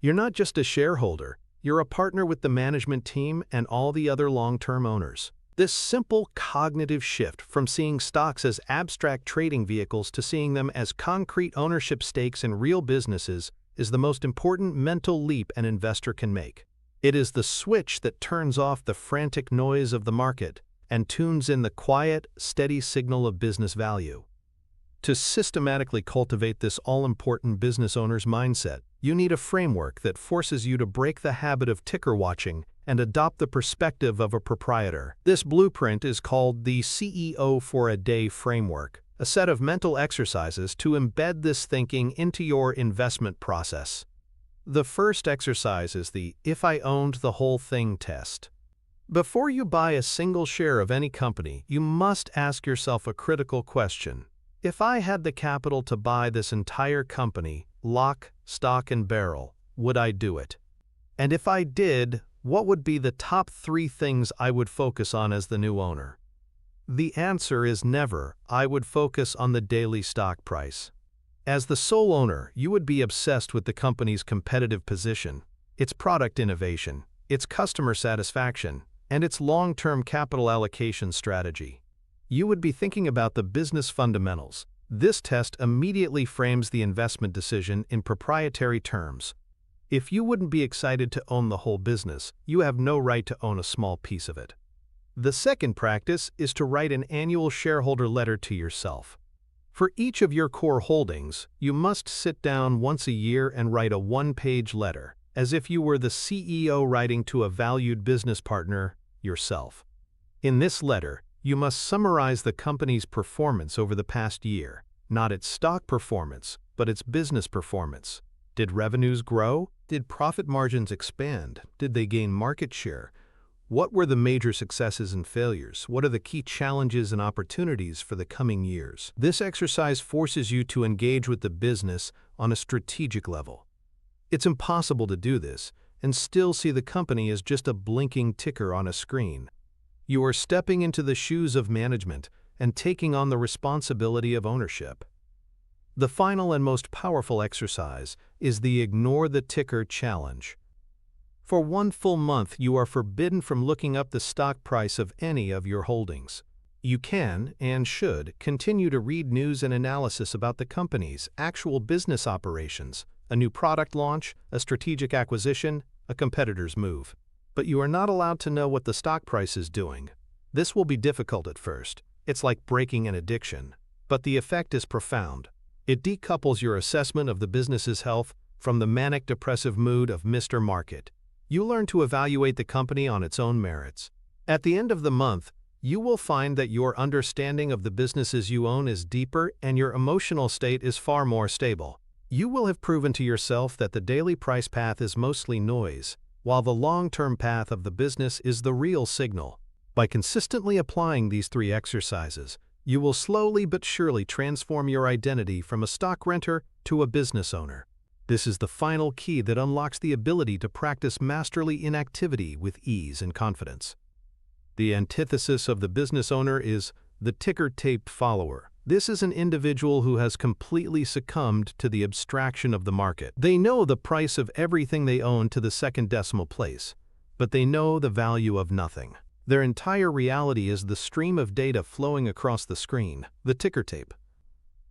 A: You're not just a shareholder, you're a partner with the management team and all the other long-term owners. This simple cognitive shift from seeing stocks as abstract trading vehicles to seeing them as concrete ownership stakes in real businesses is the most important mental leap an investor can make. It is the switch that turns off the frantic noise of the market and tunes in the quiet, steady signal of business value. To systematically cultivate this all-important business owner's mindset, you need a framework that forces you to break the habit of ticker watching and adopt the perspective of a proprietor. This blueprint is called the CEO for a Day framework, a set of mental exercises to embed this thinking into your investment process. The first exercise is the "if I owned the whole thing" test. Before you buy a single share of any company, you must ask yourself a critical question. If I had the capital to buy this entire company, lock, stock, and barrel, would I do it? And if I did, what would be the top 3 things I would focus on as the new owner? The answer is never. I would focus on the daily stock price. As the sole owner, you would be obsessed with the company's competitive position, its product innovation, its customer satisfaction, and its long-term capital allocation strategy. You would be thinking about the business fundamentals. This test immediately frames the investment decision in proprietary terms. If you wouldn't be excited to own the whole business, you have no right to own a small piece of it. The second practice is to write an annual shareholder letter to yourself. For each of your core holdings, you must sit down once a year and write a one-page letter, as if you were the CEO writing to a valued business partner, yourself. In this letter, you must summarize the company's performance over the past year, not its stock performance, but its business performance. Did revenues grow? Did profit margins expand? Did they gain market share? What were the major successes and failures? What are the key challenges and opportunities for the coming years? This exercise forces you to engage with the business on a strategic level. It's impossible to do this and still see the company as just a blinking ticker on a screen. You are stepping into the shoes of management and taking on the responsibility of ownership. The final and most powerful exercise is the ignore the ticker challenge. For 1 full month, you are forbidden from looking up the stock price of any of your holdings. You can and should continue to read news and analysis about the company's actual business operations, a new product launch, a strategic acquisition, a competitor's move. But you are not allowed to know what the stock price is doing. This will be difficult at first. It's like breaking an addiction. But the effect is profound. It decouples your assessment of the business's health from the manic-depressive mood of Mr. Market. You learn to evaluate the company on its own merits. At the end of the month, you will find that your understanding of the businesses you own is deeper and your emotional state is far more stable. You will have proven to yourself that the daily price path is mostly noise, while the long-term path of the business is the real signal. By consistently applying these 3 exercises, you will slowly but surely transform your identity from a stock renter to a business owner. This is the final key that unlocks the ability to practice masterly inactivity with ease and confidence. The antithesis of the business owner is the ticker-tape follower. This is an individual who has completely succumbed to the abstraction of the market. They know the price of everything they own to the second decimal place, but they know the value of nothing. Their entire reality is the stream of data flowing across the screen, the ticker tape.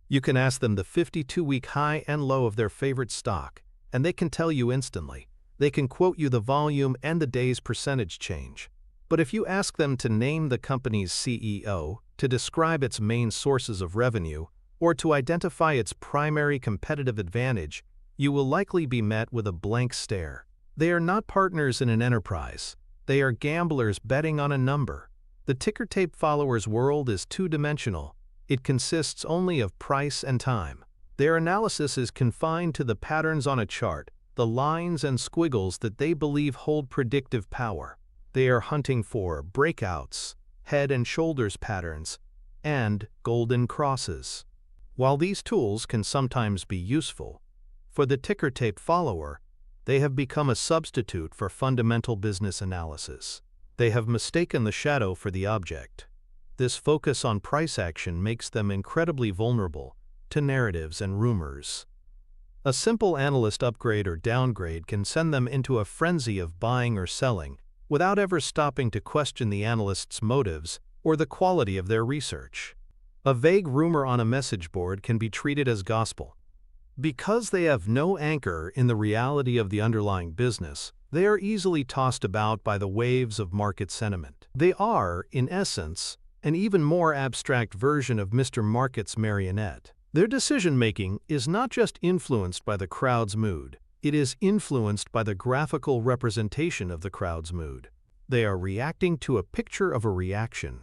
A: You can ask them the 52-week high and low of their favorite stock, and they can tell you instantly. They can quote you the volume and the day's percentage change. But if you ask them to name the company's CEO, to describe its main sources of revenue, or to identify its primary competitive advantage, you will likely be met with a blank stare. They are not partners in an enterprise. They are gamblers betting on a number. The ticker tape follower's world is two-dimensional. It consists only of price and time. Their analysis is confined to the patterns on a chart, the lines and squiggles that they believe hold predictive power. They are hunting for breakouts, head and shoulders patterns, and golden crosses. While these tools can sometimes be useful, for the ticker tape follower, they have become a substitute for fundamental business analysis. They have mistaken the shadow for the object. This focus on price action makes them incredibly vulnerable to narratives and rumors. A simple analyst upgrade or downgrade can send them into a frenzy of buying or selling without ever stopping to question the analyst's motives or the quality of their research. A vague rumor on a message board can be treated as gospel. Because they have no anchor in the reality of the underlying business, they are easily tossed about by the waves of market sentiment. They are, in essence, an even more abstract version of Mr. Market's marionette. Their decision-making is not just influenced by the crowd's mood, it is influenced by the graphical representation of the crowd's mood. They are reacting to a picture of a reaction.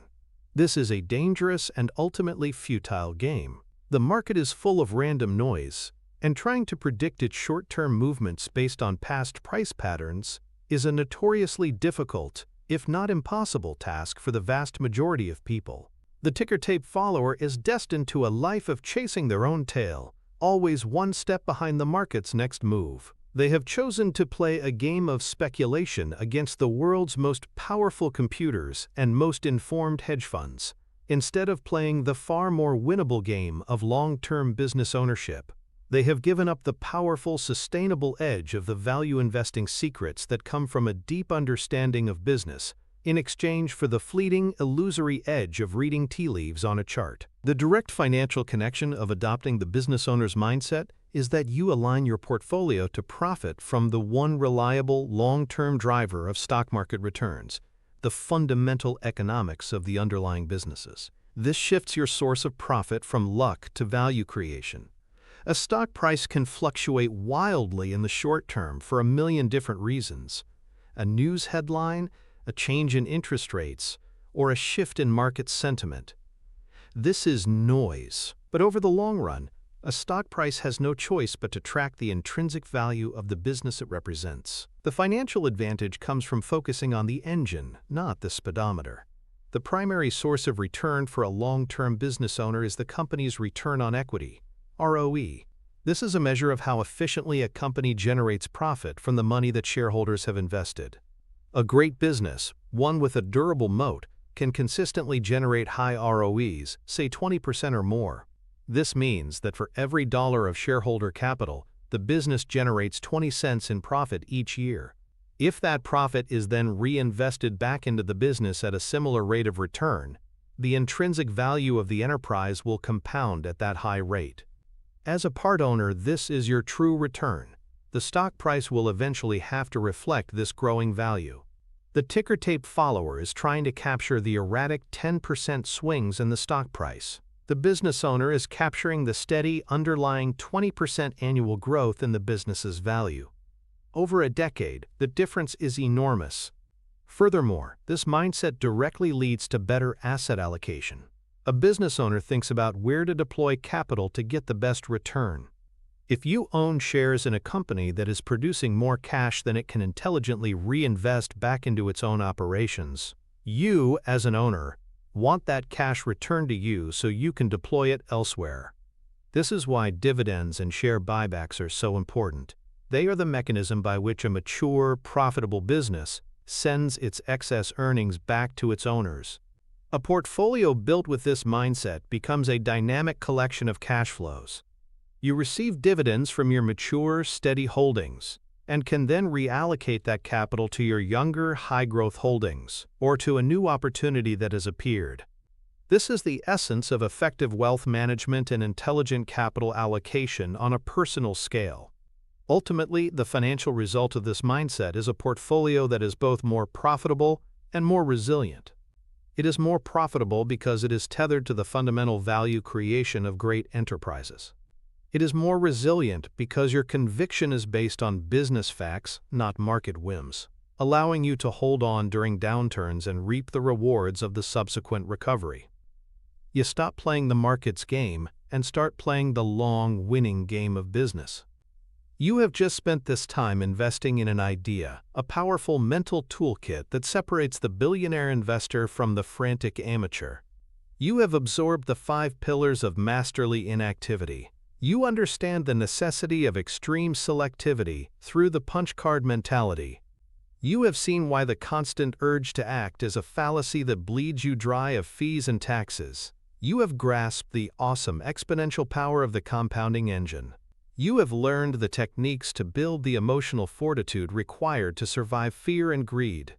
A: This is a dangerous and ultimately futile game. The market is full of random noise, and trying to predict its short-term movements based on past price patterns is a notoriously difficult, if not impossible, task for the vast majority of people. The ticker tape follower is destined to a life of chasing their own tail, always one step behind the market's next move. They have chosen to play a game of speculation against the world's most powerful computers and most informed hedge funds, instead of playing the far more winnable game of long-term business ownership. They have given up the powerful, sustainable edge of the value investing secrets that come from a deep understanding of business, in exchange for the fleeting, illusory edge of reading tea leaves on a chart. The direct financial connection of adopting the business owner's mindset is that you align your portfolio to profit from the one reliable, long-term driver of stock market returns, the fundamental economics of the underlying businesses. This shifts your source of profit from luck to value creation. A stock price can fluctuate wildly in the short term for a million different reasons. A news headline, a change in interest rates, or a shift in market sentiment. This is noise, but over the long run, a stock price has no choice but to track the intrinsic value of the business it represents. The financial advantage comes from focusing on the engine, not the speedometer. The primary source of return for a long-term business owner is the company's return on equity, ROE. This is a measure of how efficiently a company generates profit from the money that shareholders have invested. A great business, one with a durable moat, can consistently generate high ROEs, say 20% or more. This means that for every dollar of shareholder capital, the business generates 20 cents in profit each year. If that profit is then reinvested back into the business at a similar rate of return, the intrinsic value of the enterprise will compound at that high rate. As a part owner, this is your true return. The stock price will eventually have to reflect this growing value. The ticker tape follower is trying to capture the erratic 10% swings in the stock price. The business owner is capturing the steady, underlying 20% annual growth in the business's value. Over a decade, the difference is enormous. Furthermore, this mindset directly leads to better asset allocation. A business owner thinks about where to deploy capital to get the best return. If you own shares in a company that is producing more cash than it can intelligently reinvest back into its own operations, you, as an owner, want that cash returned to you so you can deploy it elsewhere. This is why dividends and share buybacks are so important. They are the mechanism by which a mature, profitable business sends its excess earnings back to its owners. A portfolio built with this mindset becomes a dynamic collection of cash flows. You receive dividends from your mature, steady holdings, and can then reallocate that capital to your younger, high-growth holdings, or to a new opportunity that has appeared. This is the essence of effective wealth management and intelligent capital allocation on a personal scale. Ultimately, the financial result of this mindset is a portfolio that is both more profitable and more resilient. It is more profitable because it is tethered to the fundamental value creation of great enterprises. It is more resilient because your conviction is based on business facts, not market whims, allowing you to hold on during downturns and reap the rewards of the subsequent recovery. You stop playing the market's game and start playing the long, winning game of business. You have just spent this time investing in an idea, a powerful mental toolkit that separates the billionaire investor from the frantic amateur. You have absorbed the 5 pillars of masterly inactivity. You understand the necessity of extreme selectivity through the punch card mentality. You have seen why the constant urge to act is a fallacy that bleeds you dry of fees and taxes. You have grasped the awesome exponential power of the compounding engine. You have learned the techniques to build the emotional fortitude required to survive fear and greed.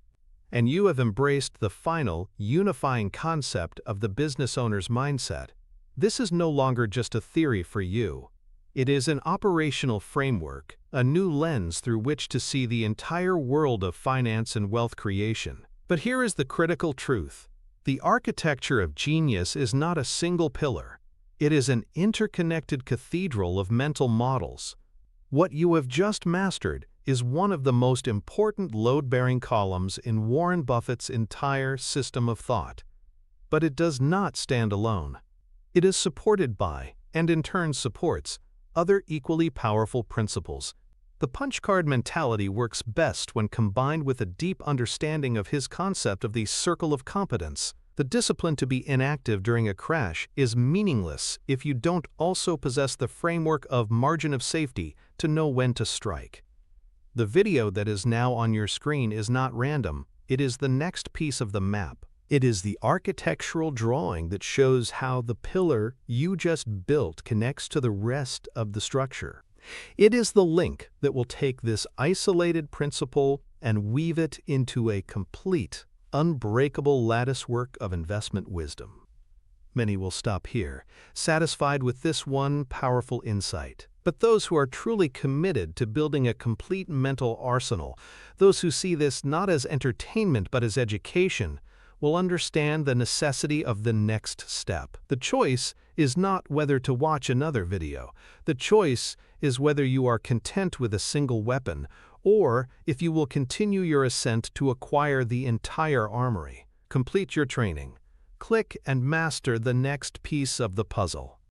A: And you have embraced the final, unifying concept of the business owner's mindset. This is no longer just a theory for you. It is an operational framework, a new lens through which to see the entire world of finance and wealth creation. But here is the critical truth. The architecture of genius is not a single pillar. It is an interconnected cathedral of mental models. What you have just mastered is one of the most important load-bearing columns in Warren Buffett's entire system of thought. But it does not stand alone. It is supported by, and in turn supports, other equally powerful principles. The punch card mentality works best when combined with a deep understanding of his concept of the circle of competence. The discipline to be inactive during a crash is meaningless if you don't also possess the framework of margin of safety to know when to strike. The video that is now on your screen is not random, it is the next piece of the map. It is the architectural drawing that shows how the pillar you just built connects to the rest of the structure. It is the link that will take this isolated principle and weave it into a complete, unbreakable latticework of investment wisdom. Many will stop here, satisfied with this one powerful insight. But those who are truly committed to building a complete mental arsenal, those who see this not as entertainment but as education, will understand the necessity of the next step. The choice is not whether to watch another video. The choice is whether you are content with a single weapon, or if you will continue your ascent to acquire the entire armory. Complete your training. Click and master the next piece of the puzzle.